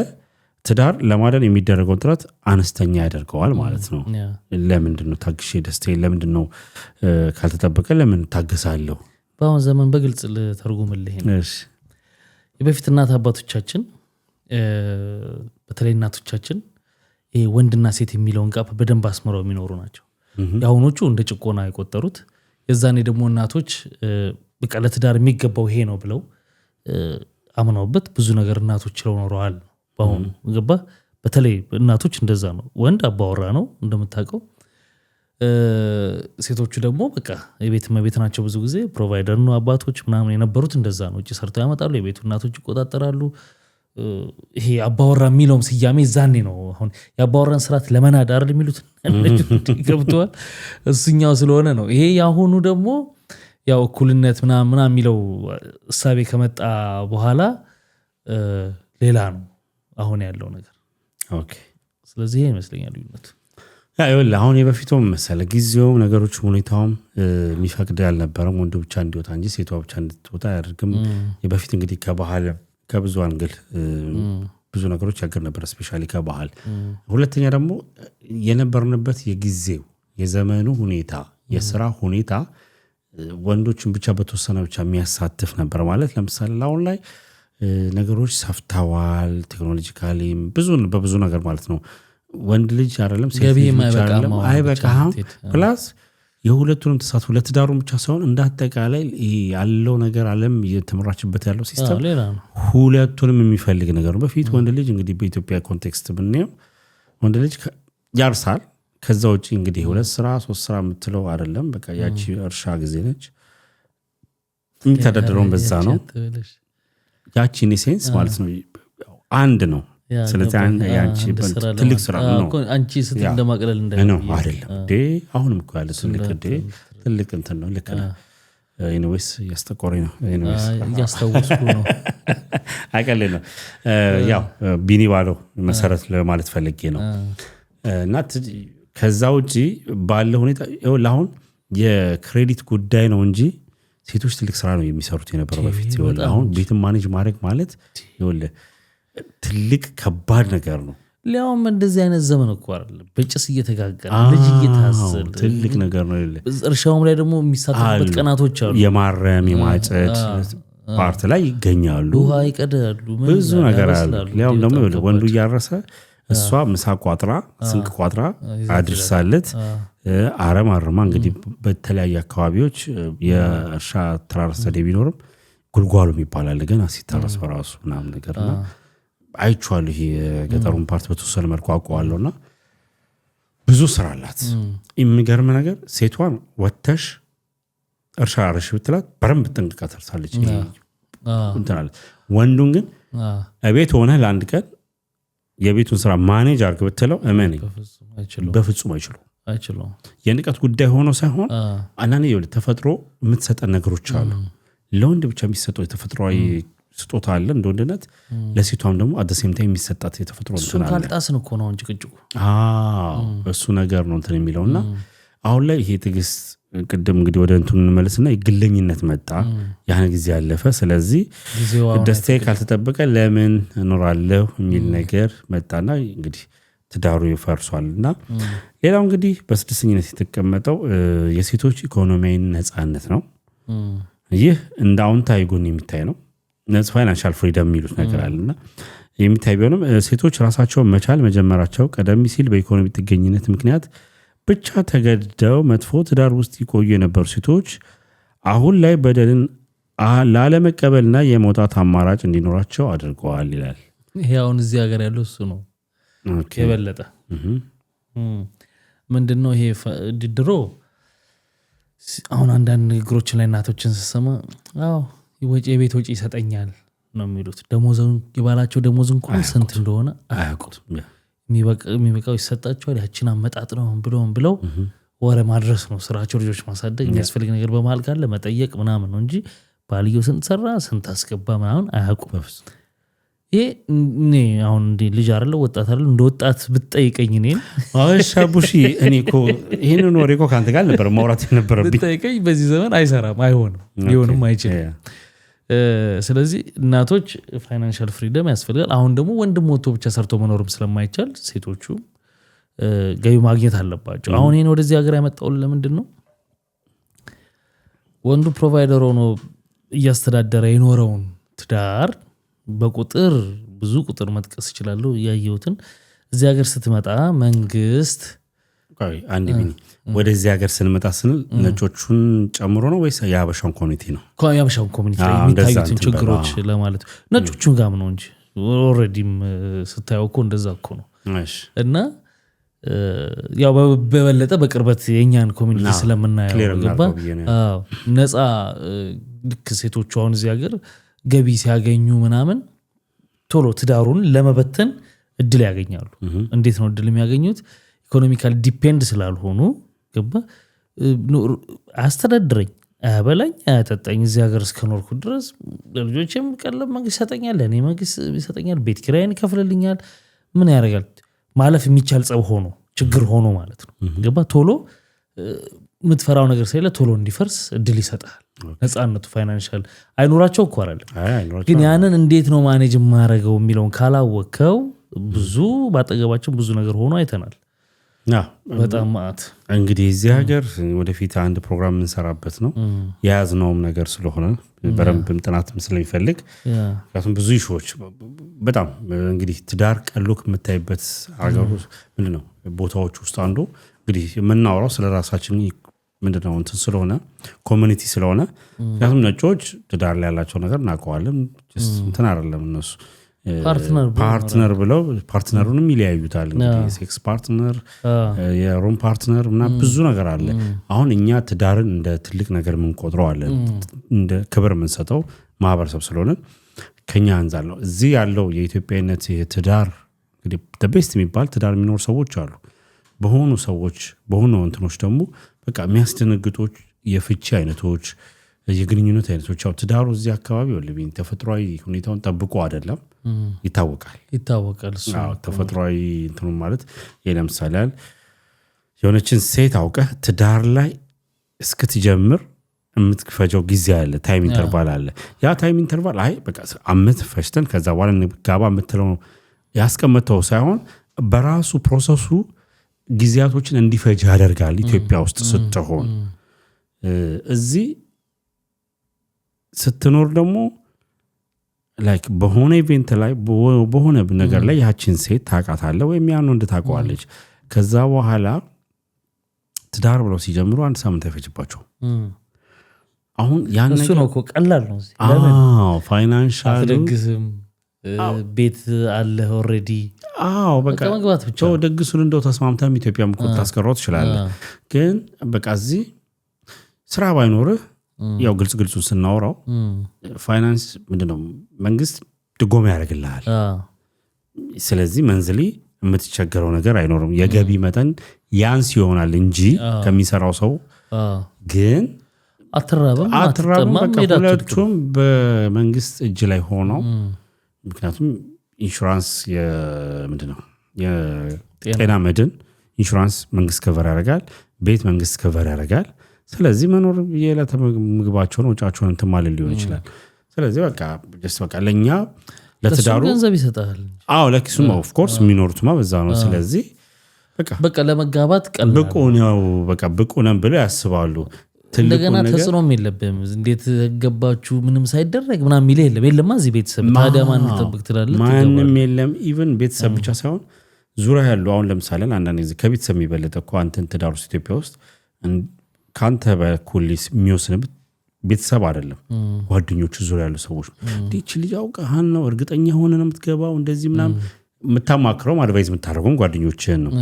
ትዳር ለማዳን የሚደረገው ጥረት አነስተኛ ያደርገዋል ማለት ነው ለምንድነው ታግሼ ደስታዬ ለምንድነው ካልተጠበቀ ለምን ታገሳለሁ በአሁን ዘመን በግልጽ ለተርጉምልህ እሺ የበፊት እናት አባቶቻችን በተለይ እናቶቻችን ይሄ ወንድና ሴት የሚለውን ጋፕ በደንብ አስመረው የሚኖሩ ናቸው ያሁኖቹ እንደ ጭቆና የቆጠሩት የዛኔ ደግሞ እናቶች በቃ ለትዳር የሚገባው ይሄ ነው ብለው አምነውበት ብዙ ነገር እናቶች ችለው ኖረዋል ባሁን ገባ በተለይ እናቶች እንደዛ ነው ወንድ አባወራ ነው እንደምታውቀው ሴቶቹ ደግሞ በቃ የቤት መቤት ናቸው ብዙ ጊዜ ፕሮቫይደር ነው አባቶች ምናምን የነበሩት እንደዛ ነው እጭ ሰርተው ያመጣሉ የቤቱ እናቶች ይቆጣጠራሉ ይሄ አባወራ የሚለውም ስያሜ ዛኔ ነው አሁን የአባወራን ስርዓት ለመናድ አይደል የሚሉት ገብቷል እሱኛው ስለሆነ ነው ይሄ ያሁኑ ደግሞ ያው እኩልነት ምናምን የሚለው እሳቤ ከመጣ በኋላ ሌላ ነው አሁን ያለው ነገር ኦኬ ስለዚህ ይሄ ይመስለኛል ልዩነቱ ያው አሁን የበፊቱም መሰለ ጊዜው ነገሮች ሁኔታውም የሚፈቅድ ያልነበረም ወንዱ ብቻ እንዲወጣ እንጂ ሴቷ ብቻ እንድትወጣ ያደርግም የበፊት እንግዲህ ከባህል ከብዙ አንግል ብዙ ነገሮች ያገር ነበር ስፔሻሊ ከባህል ሁለተኛ ደግሞ የነበርንበት የጊዜው የዘመኑ ሁኔታ የሥራ ሁኔታ ወንዶችን ብቻ በተወሰነ ብቻ የሚያሳትፍ ነበር ማለት ለምሳሌ አሁን ላይ ነገሮች ሰፍተዋል ቴክኖሎጂካሊ በብዙ ነገር ማለት ነው ወንድ ልጅ አይደለም ሴት ልጅ አይበቃም ፕላስ የሁለቱንም ተሳትፎ ለትዳሩም ብቻ ሳይሆን እንዳጠቃላይ ያለው ነገር ዓለም እየተመራችበት ያለው ሲስተም ሁለቱንም የሚፈልግ ነገር ነው። በፊት ወንድ ልጅ እንግዲህ በኢትዮጵያ ኮንቴክስት ብንየው ወንድ ልጅ ያርሳል። ከዛ ውጪ እንግዲህ 2 ስራ 3 ስራ የምትለው አይደለም። በቃ ያቺ እርሻ ጊዜ ነች የሚተዳደረውን በዛ ነው። ያቺ ኔሴንስ ማለት ነው አንድ ነው። ስለዚህ ያንቺ ትልቅ ስራ ነው። አንቺ ስትል እንደማቅለል ነው አይደለም እንዴ? አሁንም እኮ ያለ ትልቅ እንትን ነው። ልክ ነው። ኤኒዌይስ ያስተቆረኝ ነው። ኤኒዌይስ ያስተውስኩ ነው። አቀለ ነው። ያው ቢኒ ባለው መሰረት ለማለት ፈልጌ ነው። እና ከዛ ውጪ ባለ ሁኔታ አሁን የክሬዲት ጉዳይ ነው እንጂ ሴቶች ትልቅ ስራ ነው የሚሰሩት የነበረው በፊት። አሁን ቤትን ማኔጅ ማድረግ ማለት ትልቅ ከባድ ነገር ነው። ሊያውም እንደዚህ አይነት ዘመን እኮ አይደለም። በጭስ እየተጋገረ ልጅ እየታዘለ ትልቅ ነገር ነው። እርሻውም ላይ ደግሞ የሚሳተፉበት ቀናቶች አሉ። የማረም የማጨድ ፓርት ላይ ይገኛሉ። ውሃ ይቀዳሉ። ብዙ ነገር አለ። ሊያውም ደግሞ ወንዱ እያረሰ እሷ ምሳ ቋጥራ ስንቅ ቋጥራ አድርሳለት አረም አርማ። እንግዲህ በተለያየ አካባቢዎች የእርሻ ተራረሰ ዘዴ ቢኖርም ጉልጓሉ ይባላል ገና ሲታረስ በራሱ ምናምን ነገርና አይቻለሁ። ይሄ ገጠሩን ፓርት በተወሰነ መልኩ አውቀዋለሁና ብዙ ስራ አላት። የሚገርም ነገር ሴቷን ወተሽ እርሻ አርሽ ብትላት በረም ብትጠንቅቃ ተርሳለች። እንተናለ ወንዱን ግን እቤት ሆነ ለአንድ ቀን የቤቱን ስራ ማኔጅ አድርግ ብትለው እመኔ በፍጹም አይችሉም። የንቀት ጉዳይ ሆኖ ሳይሆን አንዳንዴ ተፈጥሮ የምትሰጠን ነገሮች አሉ። ለወንድ ብቻ የሚሰጠው የተፈጥሯዊ ስጦታ አለ እንደ ወንድነት፣ ለሴቷም ደግሞ አት ዘ ሴም ታይም የሚሰጣት የተፈጥሮ እንትን አለ። ካልጣስን እኮ ነው እንጂ ቅጭቁ እሱ ነገር ነው እንትን የሚለውና አሁን ላይ ይሄ ትግስት ቅድም እንግዲህ ወደ እንትኑ እንመለስና የግለኝነት መጣ። ያን ጊዜ ያለፈ። ስለዚህ ደስታዬ ካልተጠበቀ ለምን እኖራለሁ የሚል ነገር መጣና እንግዲህ ትዳሩ ይፈርሷልና ሌላው እንግዲህ በስድስተኝነት የተቀመጠው የሴቶች ኢኮኖሚያዊ ነፃነት ነው። ይህ እንደ አዎንታዊ ጎን የሚታይ ነው። ፋይናንሻል ፍሪደም የሚሉት ነገር አለና የሚታይ ቢሆንም ሴቶች ራሳቸውን መቻል መጀመራቸው ቀደም ሲል በኢኮኖሚ ጥገኝነት ምክንያት ብቻ ተገደው መጥፎ ትዳር ውስጥ ይቆዩ የነበሩ ሴቶች አሁን ላይ በደልን ላለመቀበልና የመውጣት አማራጭ እንዲኖራቸው አድርገዋል ይላል። ይሄ አሁን እዚህ ሀገር ያለው እሱ ነው የበለጠ። ምንድነው ይሄ ድሮ አሁን አንዳንድ ንግግሮች ላይ እናቶችን ስሰማ የቤት ወጪ ይሰጠኛል ነው የሚሉት። ደሞዙን የባላቸው ደሞዝ እንኳን ስንት እንደሆነ አያውቁትም። የሚበቃው ይሰጣቸዋል። ያችን አመጣጥ ነው ብለው ወረ ማድረስ ነው ስራቸው። ልጆች ማሳደግ የሚያስፈልግ ነገር በመሃል ካለ መጠየቅ ምናምን ነው እንጂ ባልየው ስንት ሰራ ስንት አስገባ ምናምን አያውቁም። ይሄ እኔ አሁን እንደ ልጅ አይደለ ወጣት አይደለ እንደ ወጣት ብትጠይቀኝ እኔን ሻቡሺ እኔ እኮ ይሄንን ወሬ እኮ ካንተ ጋር ነበር ማውራት የነበረብኝ። ብትጠይቀኝ በዚህ ዘመን አይሰራም፣ አይሆንም፣ ሊሆንም አይችልም። ስለዚህ እናቶች ፋይናንሻል ፍሪደም ያስፈልጋል። አሁን ደግሞ ወንድም ወጥቶ ብቻ ሰርቶ መኖርም ስለማይቻል ሴቶቹ ገቢ ማግኘት አለባቸው። አሁን ይሄን ወደዚህ ሀገር ያመጣው ለምንድን ነው? ወንዱ ፕሮቫይደር ሆኖ እያስተዳደረ የኖረውን ትዳር በቁጥር ብዙ ቁጥር መጥቀስ ይችላል ያየሁትን። እዚህ ሀገር ስትመጣ መንግስት አንድ ቢኒ ወደዚህ ሀገር ስንመጣ ስንል ነጮቹን ጨምሮ ነው ወይስ የሀበሻውን ኮሚኒቲ ነው? የሀበሻውን ኮሚኒቲ ላይ የሚታዩትን ችግሮች ለማለት ነጮቹን ጋም ነው እንጂ ኦልሬዲም ስታየው እኮ እንደዛ እኮ ነው። እና ያው በበለጠ በቅርበት የኛን ኮሚኒቲ ስለምናየው ገባ ነፃ ልክ ሴቶቹ አሁን እዚህ ሀገር ገቢ ሲያገኙ ምናምን ቶሎ ትዳሩን ለመበተን እድል ያገኛሉ። እንዴት ነው እድል የሚያገኙት? ኢኮኖሚካል ዲፔንድ ስላልሆኑ ገባ አስተዳድረኝ አያበላኝ አያጠጣኝ እዚህ ሀገር እስከኖርኩ ድረስ ለልጆቼም ቀለብ መንግስት ይሰጠኛል፣ ለእኔ መንግስት ይሰጠኛል፣ ቤት ኪራይን ይከፍልልኛል። ምን ያደርጋል ማለፍ የሚቻል ጸብ ሆኖ ችግር ሆኖ ማለት ነው ገባ ቶሎ የምትፈራው ነገር ሳይለ ቶሎ እንዲፈርስ እድል ይሰጣል። ነፃነቱ ፋይናንሻል አይኖራቸው እኮ አይደለም፣ ግን ያንን እንዴት ነው ማኔጅ ማድረገው የሚለውን ካላወቀው ብዙ ባጠገባችን ብዙ ነገር ሆኖ አይተናል። በጣም ማት እንግዲህ እዚህ ሀገር ወደፊት አንድ ፕሮግራም እንሰራበት ነው የያዝነውም ነገር ስለሆነ በረምብም ጥናትም ስለሚፈልግ ምክንያቱም ብዙ ኢሹዎች በጣም እንግዲህ ትዳር ቀሎክ የምታይበት ሀገሩ ምንድነው ቦታዎች ውስጥ አንዱ እንግዲህ የምናወራው ስለ ራሳችን ምንድነው እንትን ስለሆነ ኮሚኒቲ ስለሆነ ምክንያቱም ነጮች ትዳር ላይ ያላቸው ነገር እናውቀዋለን እንትን አይደለም እነሱ ፓርትነር ብለው ፓርትነሩንም ይለያዩታል እንግዲህ ሴክስ ፓርትነር የሩም ፓርትነር እና ብዙ ነገር አለ አሁን እኛ ትዳርን እንደ ትልቅ ነገር ምን ቆጥረዋለን እንደ ክብር ምን ሰጠው ማህበረሰብ ስለሆነ ከኛ አንፃር ነው እዚህ ያለው የኢትዮጵያዊነት የትዳር እንግዲህ በቤስት የሚባል ትዳር የሚኖር ሰዎች አሉ በሆኑ ሰዎች በሆኑ እንትኖች ደግሞ በቃ የሚያስደነግጦች የፍቺ አይነቶች የግንኙነት አይነቶች አው ትዳሩ እዚህ አካባቢ ወልብኝ ተፈጥሯዊ ሁኔታውን ጠብቆ አይደለም ይታወቃል እሱ ተፈጥሯዊ እንትኑ ማለት ለምሳሌ የሆነችን ሴት አውቀህ ትዳር ላይ እስክትጀምር የምትፈጀው ጊዜ አለ ታይም ኢንተርቫል አለ ያ ታይም ኢንተርቫል አይ በቃ አመት ፈሽተን ከዛ በኋላ እንጋባ የምትለው ያስቀመጠው ሳይሆን በራሱ ፕሮሰሱ ጊዜያቶችን እንዲፈጅ ያደርጋል ኢትዮጵያ ውስጥ ስትሆን እዚህ ስትኖር ደግሞ ላይክ በሆነ ኢቨንት ላይ በሆነ ነገር ላይ ያቺን ሴት ታውቃታለህ ወይም ያን ወንድ ታውቀዋለች ከዛ በኋላ ትዳር ብለው ሲጀምሩ አንድ ሳምንት አይፈጅባቸው አሁን ያን ነገር እሱ ነው እኮ ቀላል ነው ለምን ፋይናንሻል ደግስም ቤት አለ ኦሬዲ በቃ መግባት ብቻ ደግሱን እንደው ተስማምተም ኢትዮጵያም እኮ ታስቀረው ትችላለህ ግን በቃ እዚህ ስራ ባይኖርህ ያው ግልጽ ስናወራው ፋይናንስ ምንድነው መንግስት ድጎማ ያደርግልሃል ስለዚህ መንዝሊ የምትቸገረው ነገር አይኖርም የገቢ መጠን ያንስ ይሆናል እንጂ ከሚሰራው ሰው ግን አትራበም ሁለቱም በመንግስት እጅ ላይ ሆነው ምክንያቱም ኢንሹራንስ ምንድነው የጤና መድን ኢንሹራንስ መንግስት ከቨር ያደርጋል ቤት መንግስት ከቨር ያደርጋል ስለዚህ መኖር የዕለት ምግባቸውን ወጫቸውን እንትን ማለት ሊሆን ይችላል ስለዚህ በቃ ለኛ ለትዳሩ ገንዘብ ይሰጣል ለኪሱም ኦፍ ኮርስ የሚኖሩትማ በዛ ነው ስለዚህ በቃ ለመጋባት ቀላል ብቁ ነን ብለው ያስባሉ እንደገና ተጽኖም የለብም እንዴት ገባችሁ ምንም ሳይደረግ ምናምን ሚል የለም እዚህ ቤተሰብ ታዲያ ማን ይጠብቅ ትላለህ ማንንም የለም ኢቭን ቤተሰብ ብቻ ሳይሆን ዙሪያ ያለው አሁን ለምሳሌ አንዳንድ ጊዜ ከቤተሰብ የሚበልጥ እኮ አንተን ትዳር ውስጥ ኢትዮጵያ ውስጥ ካንተ በኩልስ የሚወስንበት ቤተሰብ አይደለም ጓደኞቹ ዙሪያ ያሉ ሰዎች ዲች ልጅ አውቀሃን ነው እርግጠኛ ሆነ ነው የምትገባው እንደዚህ ምናምን የምታማክረው አድቫይስ የምታደርገው ጓደኞችህን ነው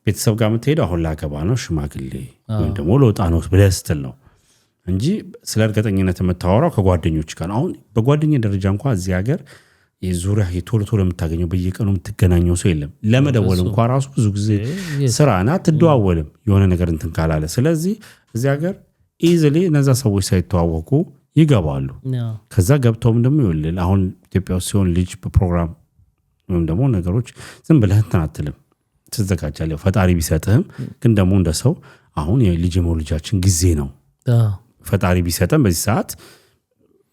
ቤተሰብ ጋር የምትሄደው አሁን ላገባ ነው ሽማግሌ ወይም ደግሞ ለውጣ ነው ብለህ ስትል ነው እንጂ ስለ እርግጠኝነት የምታወራው ከጓደኞች ጋር አሁን በጓደኛ ደረጃ እንኳን እዚህ ሀገር የዙሪያ ቶሎ የምታገኘው በየቀኑ የምትገናኘው ሰው የለም ለመደወል እንኳን ራሱ ብዙ ጊዜ ስራና ትደዋወልም የሆነ ነገር እንትን ካላለ ስለዚህ እዚህ ሀገር ኢዚሊ እነዛ ሰዎች ሳይተዋወቁ ይገባሉ ከዛ ገብተውም ደግሞ ይወልል አሁን ኢትዮጵያ ውስጥ ሲሆን ልጅ በፕሮግራም ወይም ደግሞ ነገሮች ዝም ብለህ ተናትልም ትዘጋጃለህ ፈጣሪ ቢሰጥህም ግን ደግሞ እንደ ሰው አሁን የልጅ መውለጃችን ጊዜ ነው ፈጣሪ ቢሰጠን በዚህ ሰዓት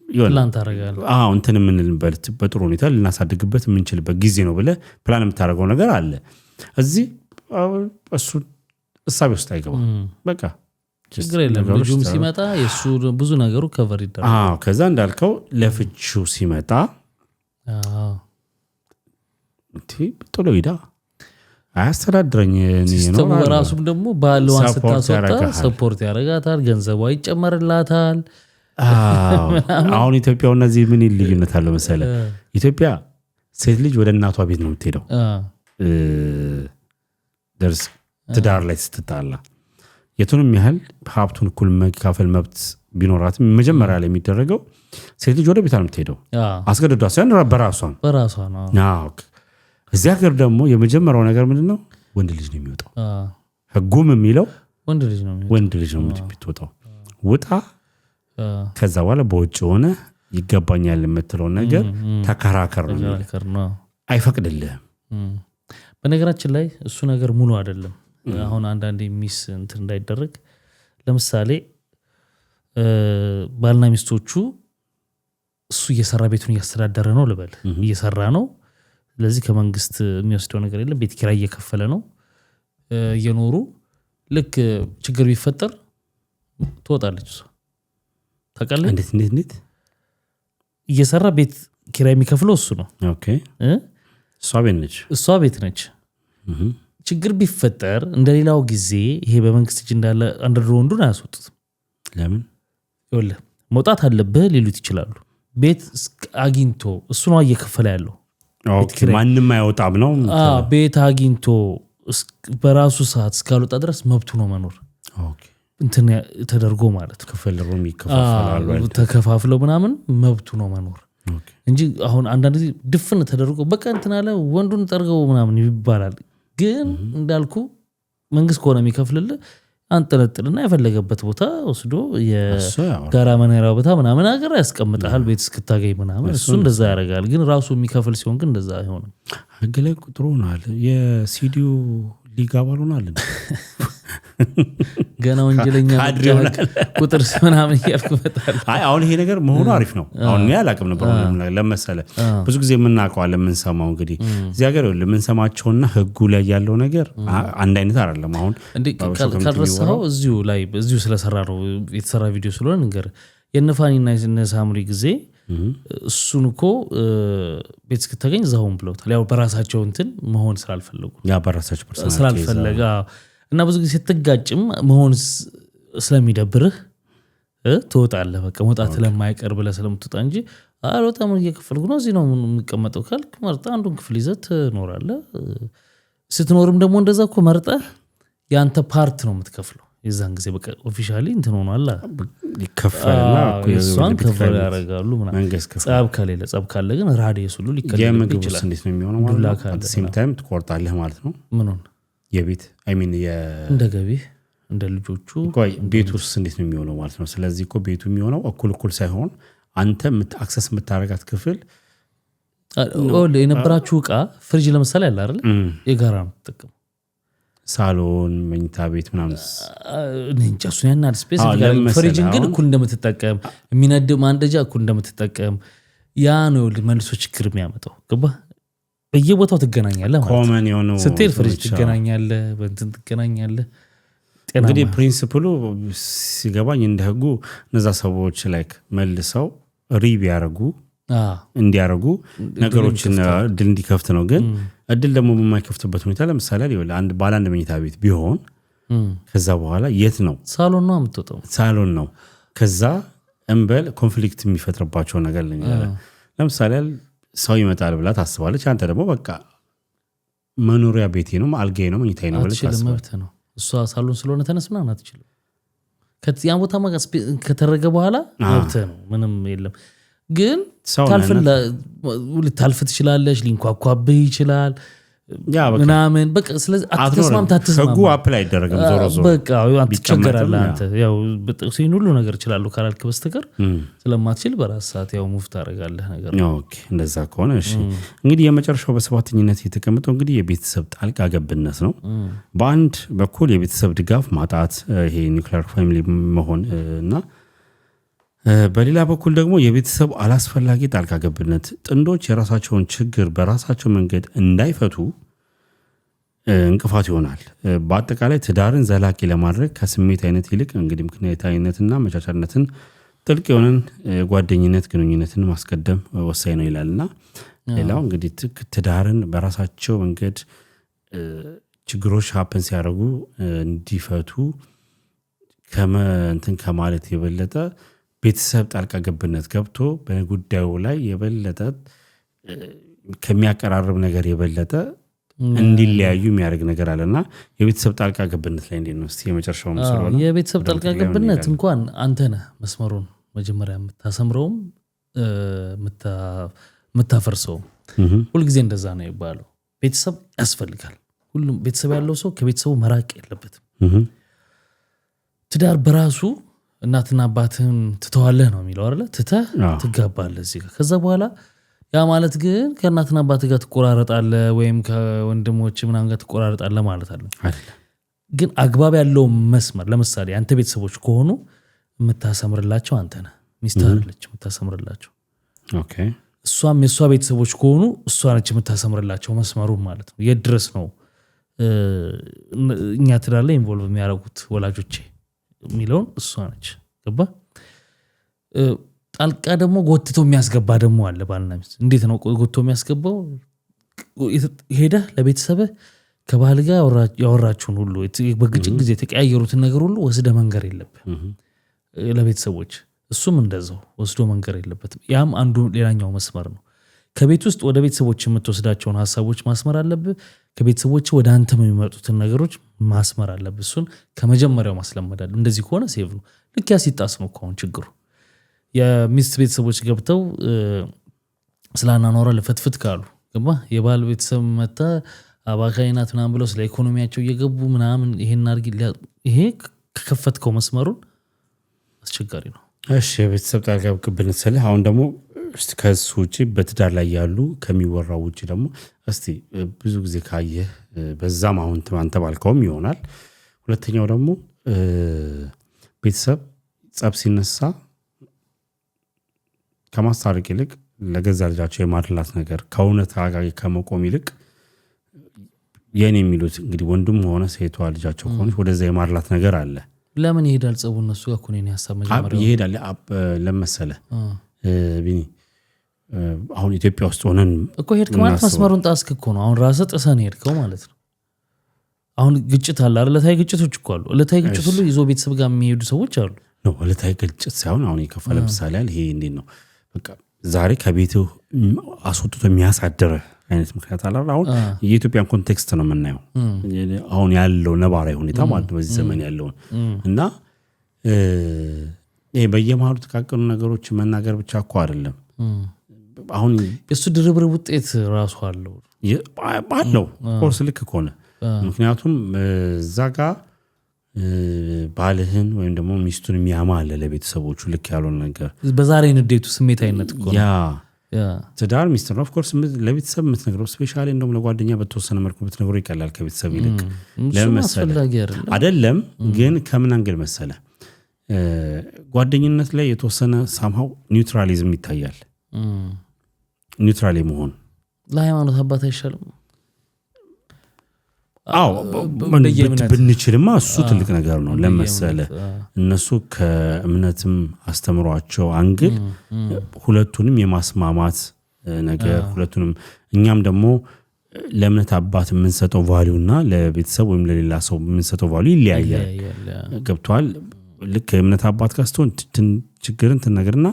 ፕላን ታረጋለህ እንትን የምንልበት በጥሩ ሁኔታ ልናሳድግበት የምንችልበት ጊዜ ነው ብለህ ፕላን የምታደርገው ነገር አለ እዚህ እሱ እሳቤ ውስጥ አይገባም በቃ ችግር የለም ልጁም ሲመጣ የሱ ብዙ ነገሩ ከቨር ይደረጋል ከዛ እንዳልከው ለፍቺው ሲመጣ ጥሎ ሂዳ አያስተዳድረኝ ሲስተሙ በራሱም ደግሞ ባልዋን ስታስወጣ ሰፖርት ያደርጋታል ገንዘቧ ይጨመርላታል አሁን ኢትዮጵያው እነዚህ ምን ልዩነት አለው መሰለህ ኢትዮጵያ ሴት ልጅ ወደ እናቷ ቤት ነው የምትሄደው ደርስ ትዳር ላይ ስትጣላ የቱንም ያህል ሀብቱን እኩል መካፈል መብት ቢኖራትም መጀመሪያ ላይ የሚደረገው ሴት ልጅ ወደ ቤቷ ነው የምትሄደው አስገድዷ ሳይሆን በራሷ ነው እዚህ ሀገር ደግሞ የመጀመሪያው ነገር ምንድነው ወንድ ልጅ ነው የሚወጣው ህጉም የሚለው ወንድ ልጅ ነው የሚወጣው ውጣ ከዛ በኋላ በውጭ ሆነ ይገባኛል የምትለው ነገር ተከራከር ነው አይፈቅድልህም በነገራችን ላይ እሱ ነገር ሙሉ አይደለም አሁን አንዳንድ ሚስ እንትን እንዳይደረግ ለምሳሌ ባልና ሚስቶቹ እሱ እየሰራ ቤቱን እያስተዳደረ ነው ልበል እየሰራ ነው ስለዚህ ከመንግስት የሚወስደው ነገር የለም ቤት ኪራይ እየከፈለ ነው እየኖሩ ልክ ችግር ቢፈጠር ትወጣለች እሷ ታውቃለህ እንዴት እየሰራ ቤት ኪራይ የሚከፍለው እሱ ነው ኦኬ እሷ ቤት ነች ችግር ቢፈጠር እንደሌላው ጊዜ ይሄ በመንግስት እጅ እንዳለ አንደርግራውንዱን አያስወጡትም። ለምን ይኸውልህ መውጣት አለብህ ሊሉት ይችላሉ። ቤት አግኝቶ እሱ ነው እየከፈለ ያለው። ማንም አይወጣም ነው። ቤት አግኝቶ በራሱ ሰዓት እስካልወጣ ድረስ መብቱ ነው መኖር። እንትን ተደርጎ ማለት ክፍል ሩም ይከፋፈላሉ ተከፋፍለው ምናምን መብቱ ነው መኖር እንጂ አሁን አንዳንድ ጊዜ ድፍን ተደርጎ በቃ እንትን አለ ወንዱን ጠርገው ምናምን ይባላል። ግን እንዳልኩ መንግስት ከሆነ የሚከፍልልህ አንጠለጥልና የፈለገበት ቦታ ወስዶ የጋራ መኖሪያ ቦታ ምናምን ሀገር ያስቀምጣል ቤት እስክታገኝ ምናምን እሱ እንደዛ ያደርጋል። ግን ራሱ የሚከፍል ሲሆን ግን እንደዛ አይሆንም። ህግ ላይ ቁጥሩ ሆናል የሲዲዩ ሊግ አባል ሆናል ገና ወንጀለኛ ቁጥር ምናምን እያልኩ እመጣለሁ። አሁን ይሄ ነገር መሆኑ አሪፍ ነው። አሁን እኔ አላውቅም ነበር ለመሰለ ብዙ ጊዜ የምናውቀዋለን የምንሰማው እንግዲህ እዚህ ሀገር የምንሰማቸውና ህጉ ላይ ያለው ነገር አንድ አይነት አይደለም። አሁን ካልረሳኸው እዚሁ ስለሰራ ነው የተሰራ ቪዲዮ ስለሆነ ነገር የነፋኒና የነሳምሪ ጊዜ እሱን እኮ ቤት እስክታገኝ እዛውን ብለውታል። ያው በራሳቸው እንትን መሆን ስላልፈለጉ ስላልፈለጋ እና ብዙ ጊዜ ስትጋጭም መሆን ስለሚደብርህ ትወጣለህ። በቃ መውጣት ለማይቀር ብለህ ስለምትወጣ እንጂ አልወጣም እየከፈልኩ ነው እዚህ ነው የምቀመጠው ካልክ መርጠህ አንዱን ክፍል ይዘህ ትኖራለህ። ስትኖርም ደግሞ እንደዛ እኮ መርጠህ ያንተ ፓርት ነው የምትከፍለው። የዛን ጊዜ በቃ ኦፊሻሊ እንትን ሆኗል ይከፈልና እሷን ከፈል ያደርጋሉ ምናምን። ጸብ ከሌለ ጸብ ካለ ግን ራዲየስ ሁሉ ሊከለል ይችላል። እንዴት ነው የሚሆነው ማለት ነው? ሴም ታይም ትቆርጣለህ ማለት ነው። ምኑን የቤት እንደ ገቢ እንደ ልጆቹ ቤት ውስጥ እንዴት ነው የሚሆነው ማለት ነው? ስለዚህ እኮ ቤቱ የሚሆነው እኩል ሳይሆን አንተ አክሰስ የምታረጋት ክፍል የነበራችሁ ዕቃ ፍሪጅ ለምሳሌ ያለ አይደል የጋራ ነው የምትጠቀመው። ሳሎን መኝታ ቤት ምናምን እንጃ እሱን ያናል ስፔሲፊካሊ ፍሪጅን ግን እኩል እንደምትጠቀም የሚነድ ማንደጃ እኩል እንደምትጠቀም ያ ነው መልሶ ችግር የሚያመጣው። ገባህ? በየቦታው ትገናኛለህ ማለት ነው። ስትሄድ ፍሪጅ ትገናኛለህ በእንትን ትገናኛለህ። እንግዲህ ፕሪንሲፕሉ ሲገባኝ እንደ ህጉ እነዛ ሰዎች ላይክ መልሰው ሪብ ያደርጉ እንዲያደርጉ ነገሮችን እድል እንዲከፍት ነው። ግን እድል ደግሞ በማይከፍትበት ሁኔታ ለምሳሌ ባለ አንድ መኝታ ቤት ቢሆን ከዛ በኋላ የት ነው ሳሎን ነው የምትወጣው ሳሎን ነው። ከዛ እንበል ኮንፍሊክት የሚፈጥርባቸው ነገር ለምሳሌ ሰው ይመጣል ብላ ታስባለች። አንተ ደግሞ በቃ መኖሪያ ቤቴ ነው አልጋዬ ነው መኝታዬ ነው ብለህ ታስባለህ። እሷ ሳሎን ስለሆነ ተነስ ምናምን አትችልም። ያን ቦታ ከተረገ በኋላ መብትህ ነው ምንም የለም። ግን ታልፍ ትችላለች ሊንኳኳብህ ይችላል ምናምን በቃ ስለዚህ አትስማምታ ህጉ አፕላይ አይደረግም። ዞሮ ዞሮ በቃ ትቸገራለህ አንተ ያው በጥቅሴን ሁሉ ነገር እችላለሁ ካላልክ በስተቀር ስለማትችል በራስ ሰዓት ያው ሙቭ ታደርጋለህ ነገር ነው። ኦኬ እንደዛ ከሆነ እሺ። እንግዲህ የመጨረሻው በሰባተኝነት የተቀመጠው እንግዲህ የቤተሰብ ጣልቃ ገብነት ነው። በአንድ በኩል የቤተሰብ ድጋፍ ማጣት ይሄ ኒውክሊየር ፋሚሊ መሆን እና በሌላ በኩል ደግሞ የቤተሰብ አላስፈላጊ ጣልቃ ገብነት ጥንዶች የራሳቸውን ችግር በራሳቸው መንገድ እንዳይፈቱ እንቅፋት ይሆናል። በአጠቃላይ ትዳርን ዘላቂ ለማድረግ ከስሜት አይነት ይልቅ እንግዲህ ምክንያታዊነትና መቻቻልነትን ጥልቅ የሆነን ጓደኝነት ግንኙነትን ማስቀደም ወሳኝ ነው ይላልና ሌላው እንግዲህ ትዳርን በራሳቸው መንገድ ችግሮች ሀፕን ሲያደርጉ እንዲፈቱ ከማለት የበለጠ ቤተሰብ ጣልቃ ገብነት ገብቶ በጉዳዩ ላይ የበለጠ ከሚያቀራርብ ነገር የበለጠ እንዲለያዩ የሚያደርግ ነገር አለና የቤተሰብ ጣልቃ ገብነት ላይ እንዴት ነው እስቲ የመጨረሻው መስሎ ነው? የቤተሰብ ጣልቃ ገብነት እንኳን አንተ ነህ መስመሩን መጀመሪያ የምታሰምረውም የምታፈርሰውም ሁልጊዜ እንደዛ ነው ይባላል። ቤተሰብ ያስፈልጋል። ሁሉም ቤተሰብ ያለው ሰው ከቤተሰቡ መራቅ የለበትም። ትዳር በራሱ እናትና አባትህን ትተዋለህ ነው የሚለው አይደል? ትተህ ትጋባለህ እዚህ ጋር። ከዛ በኋላ ያ ማለት ግን ከእናትና አባትህ ጋር ትቆራረጣለህ ወይም ከወንድሞች ምናምን ጋር ትቆራረጣለህ ማለት አይደለም። ግን አግባብ ያለው መስመር ለምሳሌ አንተ ቤተሰቦች ከሆኑ የምታሰምርላቸው አንተ ነህ፣ ሚስትህ አይደለች የምታሰምርላቸው። ኦኬ እሷም የእሷ ቤተሰቦች ከሆኑ እሷ ነች የምታሰምርላቸው መስመሩን ማለት ነው። የት ድረስ ነው እኛ ትዳር ላይ ኢንቮልቭ የሚያደርጉት ወላጆቼ የሚለውን እሷ ነች። ገባ? ጣልቃ ደግሞ ጎትቶ የሚያስገባ ደግሞ አለ። ባልና ሚስት እንዴት ነው ጎትቶ የሚያስገባው? ሄደህ ለቤተሰብህ ከባል ጋር ያወራችሁን ሁሉ በግጭት ጊዜ የተቀያየሩትን ነገር ሁሉ ወስደ መንገር የለብህም ለቤተሰቦች እሱም እንደዛው ወስዶ መንገር የለበትም ያም አንዱ ሌላኛው መስመር ነው ከቤት ውስጥ ወደ ቤተሰቦች የምትወስዳቸውን ሐሳቦች ማስመር አለብህ ከቤተሰቦች ወደ አንተ የሚመጡትን ነገሮች ማስመር አለብህ እሱን ከመጀመሪያው ማስለመድ አለብህ እንደዚህ ከሆነ ሴቭ ነው ልክ ያ ሲጣስ ነው አሁን ችግሩ የሚስት ቤተሰቦች ገብተው ስላናኖራ ለፍትፍት ካሉ ገባ የባል ቤተሰብ መጣ አባካይናት ምናምን ብለው ስለ ኢኮኖሚያቸው እየገቡ ምናምን ይሄን አርጊ ይሄ ከከፈትከው መስመሩን አስቸጋሪ ነው እሺ ቤተሰብ ታልጋብክብን ስለህ አሁን ደግሞ ከሱ ውጪ በትዳር ላይ ያሉ ከሚወራው ውጪ ደግሞ እስቲ ብዙ ጊዜ ካየህ በዛም አሁን አንተ ባልከውም ይሆናል ሁለተኛው ደግሞ ቤተሰብ ጸብ ሲነሳ ከማስታረቅ ይልቅ ለገዛ ልጃቸው የማድላት ነገር ከእውነት ጋር ከመቆም ይልቅ የኔ የሚሉት እንግዲህ ወንድም ሆነ ሴቷ ልጃቸው ከሆነች ወደዛ የማድላት ነገር አለ ለምን ይሄዳል ጸቡ እነሱ ጋር ኮኔ ነው ያሳብ መጀመሪያ ይሄዳል ለምሳሌ ቢኒ አሁን ኢትዮጵያ ውስጥ ሆነን እኮ ሄድክ ማለት መስመሩን ጣስክ እኮ ነው አሁን ራስህ ጥሰን ሄድከው ማለት ነው አሁን ግጭት አለ አይደል ለታይ ግጭቶች እኮ አሉ ለታይ ግጭት ሁሉ ይዞ ቤተሰብ ጋር የሚሄዱ ሰዎች አሉ ነው ለታይ ግጭት ሳይሆን አሁን ይከፋ ለምሳሌ አለ ይሄ እንዴት ነው በቃ ዛሬ ከቤቱ አስወጥቶ የሚያሳድር አይነት ምክንያት አለ አሁን የኢትዮጵያን ኮንቴክስት ነው የምናየው አሁን ያለው ነባራዊ ሁኔታ ማለት በዚህ ዘመን ያለው እና ይሄ በየማሉ ተካከሉ ነገሮች መናገር ብቻ እኮ አይደለም አሁን እሱ ድርብርብ ውጤት ራሱ አለው ኮርስ ልክ ከሆነ ምክንያቱም ዛጋ ባልህን ወይም ደግሞ ሚስቱን የሚያማለ ለቤተሰቦቹ ልክ ያለው ነገር በዛሬ ንዴቱ ስሜታዊነት እኮ ያ ትዳር ሚስጥር ነው ኦፍ ኮርስ ለቤተሰብ የምትነግረው ስፔሻሊ እንደውም ለጓደኛ በተወሰነ መልኩ ብትነግረው ይቀላል ከቤተሰብ ይልቅ ለምሳሌ አይደለም ግን ከምን አንግል መሰለ ጓደኝነት ላይ የተወሰነ ሳምሃው ኒውትራሊዝም ይታያል ኒውትራሊ መሆን ለሃይማኖት አባት አይሻልም አዎ ብንችልማ እሱ ትልቅ ነገር ነው ለምሳሌ እነሱ ከእምነትም አስተምሯቸው አንግል ሁለቱንም የማስማማት ነገር ሁለቱንም እኛም ደግሞ ለእምነት አባት የምንሰጠው ቫልዩና ለቤተሰብ ወይም ለሌላ ሰው የምንሰጠው ቫልዩ ይለያያል ገብቷል ልክ የእምነት አባት ካስተውን ችግርን ትነግርና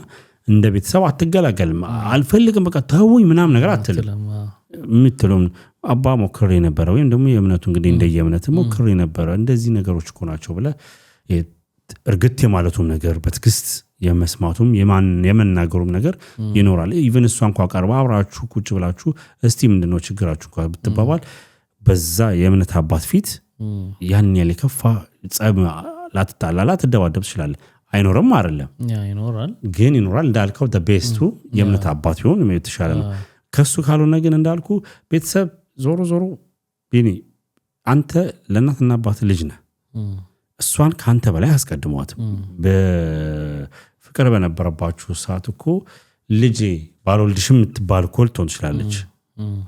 እንደ ቤተሰብ አትገላገልም አልፈልግም በቃ ተውኝ ምናም ነገር አትልም ምትሉም አባ ሞክሬ ነበር ወይም ደግሞ የእምነቱ እንግዲህ እንደየእምነት ሞክሬ ነበር እንደዚህ ነገሮች እኮ ናቸው ብለ እርግጥ የማለቱ ነገር በትግስት የመስማቱም የመናገሩም ነገር ይኖራል ኢቭን እሷ እንኳን ቀርባ አብራችሁ ቁጭ ብላችሁ እስቲ ምንድነው ችግራችሁ እንኳን ብትባባል በዛ የእምነት አባት ፊት ያን ያለ ከፋ ጸብ ላትጣላላ ትደባደብ ይችላል አይኖርም አይደለም ይኖራል ግን ይኖራል እንዳልከው the best የእምነት አባት ይሆን የተሻለ ነው ከሱ ካልሆነ ግን እንዳልኩ ቤተሰብ ዞሮ ቢኒ አንተ ለእናትና አባት ልጅ ነህ እሷን ካንተ በላይ አስቀድሟት በፍቅር በነበረባችሁ ሰዓት እኮ ልጄ ባልወልድሽም የምትባል ኮል ትሆን ትችላለች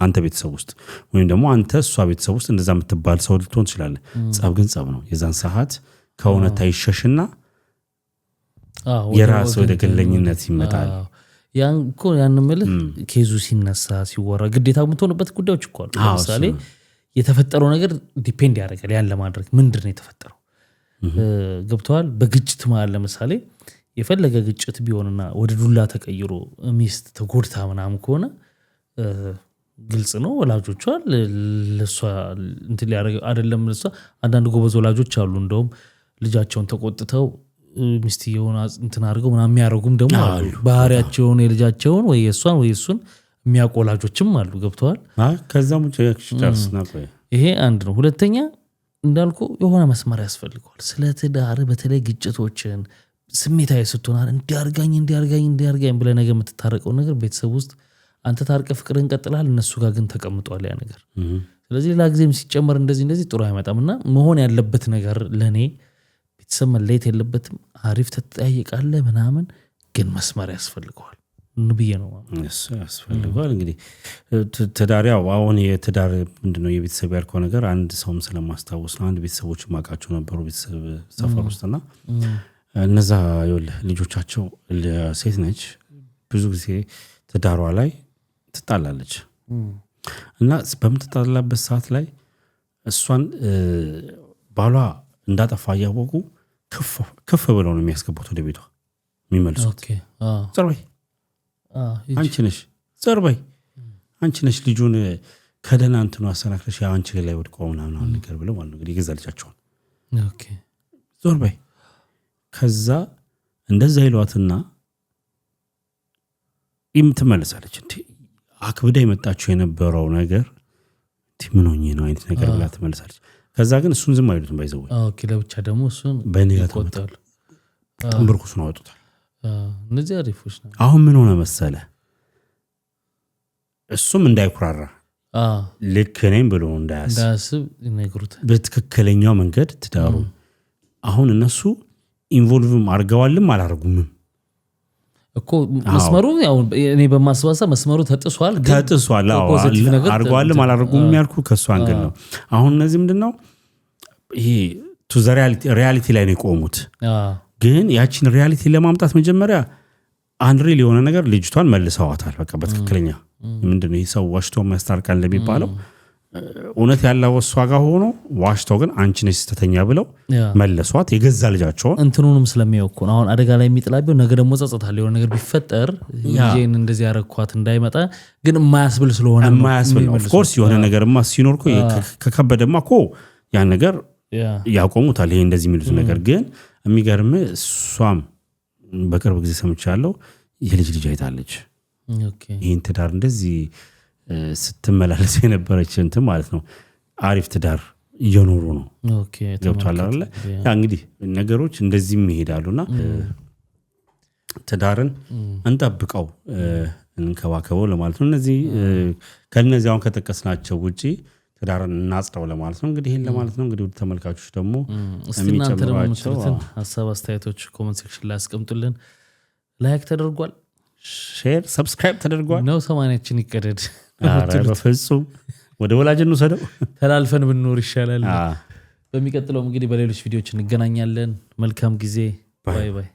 አንተ ቤተሰብ ውስጥ ወይም ደግሞ አንተ እሷ ቤተሰብ ውስጥ እንደዛ የምትባል ሰው ልትሆን ትችላለህ ጸብ ግን ጸብ ነው የዛን ሰዓት ከእውነታ ይሸሽና የራስ ወደ ግለኝነት ይመጣል ያን ምልህ ኬዙ ሲነሳ ሲወራ ግዴታ የምትሆንበት ጉዳዮች እኮ አሉ ለምሳሌ የተፈጠረው ነገር ዲፔንድ ያደርጋል ያን ለማድረግ ምንድነው የተፈጠረው ገብቷል በግጭት ማለት ለምሳሌ የፈለገ ግጭት ቢሆንና ወደ ዱላ ተቀይሮ ሚስት ተጎድታ ምናምን ከሆነ ግልጽ ነው ወላጆቿ ለሷ እንትን ሊያደርግ አይደለም ለሷ አንዳንድ ጎበዝ ወላጆች አሉ እንደውም ልጃቸውን ተቆጥተው ሚስቲየውን እንትን አድርገው ምናምን የሚያረጉም ደግሞ አሉ ባህሪያቸውን የልጃቸውን ወይ የሷን ወይ እሱን የሚያቆላጆችም አሉ ገብተዋል ከዛም ጨርስ ነበር ይሄ አንድ ነው ሁለተኛ እንዳልኩ የሆነ መስመር ያስፈልጋል ስለ ትዳር በተለይ ግጭቶችን ስሜታዊ ስትሆን እንዲያርጋኝ ብለ ነገር የምትታረቀው ነገር ቤተሰብ ውስጥ አንተ ታርቀ ፍቅርን ቀጥላል እነሱ ጋር ግን ተቀምጧል ያ ነገር ስለዚህ ሌላ ጊዜም ሲጨመር እንደዚህ ጥሩ አይመጣምና መሆን ያለበት ነገር ለኔ ቤተሰብ መለየት የለበትም አሪፍ ተጠያይቃለ ምናምን ግን መስመር ያስፈልጋል ንብዬ ነው ያስፈልጋል እንግዲህ ተዳሪያው አሁን የትዳር ምንድነው የቤተሰብ ያልከው ነገር አንድ ሰውም ስለማስታወስ ነው አንድ ቤተሰቦች ማቃቸው ነበሩ ቤተሰብ ሰፈር ውስጥና እነዛ ልጆቻቸው ሴት ነች ብዙ ጊዜ ትዳሯ ላይ ትጣላለች እና በምትጣላበት ሰዓት ላይ እሷን ባሏ እንዳጠፋ እያወቁ ከፍ ብለው ነው የሚያስገቡት ወደ ቤቷ የሚመልሱት። ዘርበይ አንቺ ነሽ፣ ዘርበይ አንቺ ነሽ ልጁን ከደህና እንትኑ አሰናክለሽ አንቺ ላይ ወድቆ ምናምን ነገር ብለው ማለት ነው እንግዲህ የገዛ ልጃቸውን ዘርበይ። ከዛ እንደዛ ይሏትና ትመለሳለች። አክብዳ የመጣችው የነበረው ነገር ምን ሆኜ ነው አይነት ነገር ብላ ትመለሳለች። ከዛ ግን እሱን ዝም አይሉትም ባይዘው ለብቻ ደግሞ እሱን በንጋት ጥንብርኩሱን አወጡታል። እነዚህ አሪፎች ነው። አሁን ምን ሆነ መሰለ እሱም እንዳይኩራራ ልክ ነኝ ብሎ እንዳያስብ ይነግሩታል በትክክለኛው መንገድ ትዳሩ። አሁን እነሱ ኢንቮልቭም አድርገዋልም አላደረጉምም እኮ መስመሩ ያው እኔ በማስባሳ መስመሩ ተጥሷል አድርገዋልም አላደረጉም ያልኩ ከሱ አንገል ነው። አሁን እነዚህ ምንድነው ይሄ ቱ ዘ ሪያሊቲ ላይ ነው የቆሙት። ግን ያቺን ሪያሊቲ ለማምጣት መጀመሪያ አንሪል የሆነ ነገር ልጅቷን መልሰዋታል። በቃ በትክክለኛ ምንድነው ይሄ ሰው ዋሽቶ ማስታርቃል እንደሚባለው እውነት ያለው እሷ ጋር ሆኖ ዋሽቶ ግን አንቺ ነሽ ስተተኛ ብለው መለሷት። የገዛ ልጃቸው እንትኑንም ስለሚያውቁ አሁን አደጋ ላይ የሚጥላቢው ነገር ደግሞ ጸጸታል የሆነ ነገር ቢፈጠር ይሄን እንደዚህ ያረኳት እንዳይመጣ ግን የማያስብል ስለሆነ የማያስብል ኦፍ ኮርስ የሆነ ነገርማ ሲኖርኮ ከከበደማ እኮ ያን ነገር ያቆሙታል። ይሄ እንደዚህ የሚሉት ነገር ግን የሚገርም እሷም በቅርብ ጊዜ ሰምቻለሁ የልጅ አይታለች። ይሄን ትዳር እንደዚህ ስትመላለስ የነበረች እንትን ማለት ነው አሪፍ ትዳር እየኖሩ ነው። ገብቷል አይደል? ያ እንግዲህ ነገሮች እንደዚህም ይሄዳሉና ትዳርን እንጠብቀው እንከባከበው ለማለት ነው። እነዚህ ከነዚህ አሁን ከጠቀስናቸው ውጪ ትዳርን እናጽደው ለማለት ነው። እንግዲህ ይሄን ለማለት ነው። እንግዲህ ተመልካቾች ደግሞ የሚጨምሯቸው ሀሳብ አስተያየቶች ኮሜንት ሴክሽን ላይ አስቀምጡልን። ላይክ ተደርጓል፣ ሼር ሰብስክራይብ ተደርጓል ነው 80ችን ይቀደድ። አረ በፍጹም ወደ ወላጅ እንውሰደው ተላልፈን ብንኖር ይሻላል። በሚቀጥለው እንግዲህ በሌሎች ቪዲዮዎች እንገናኛለን። መልካም ጊዜ። ባይ ባይ።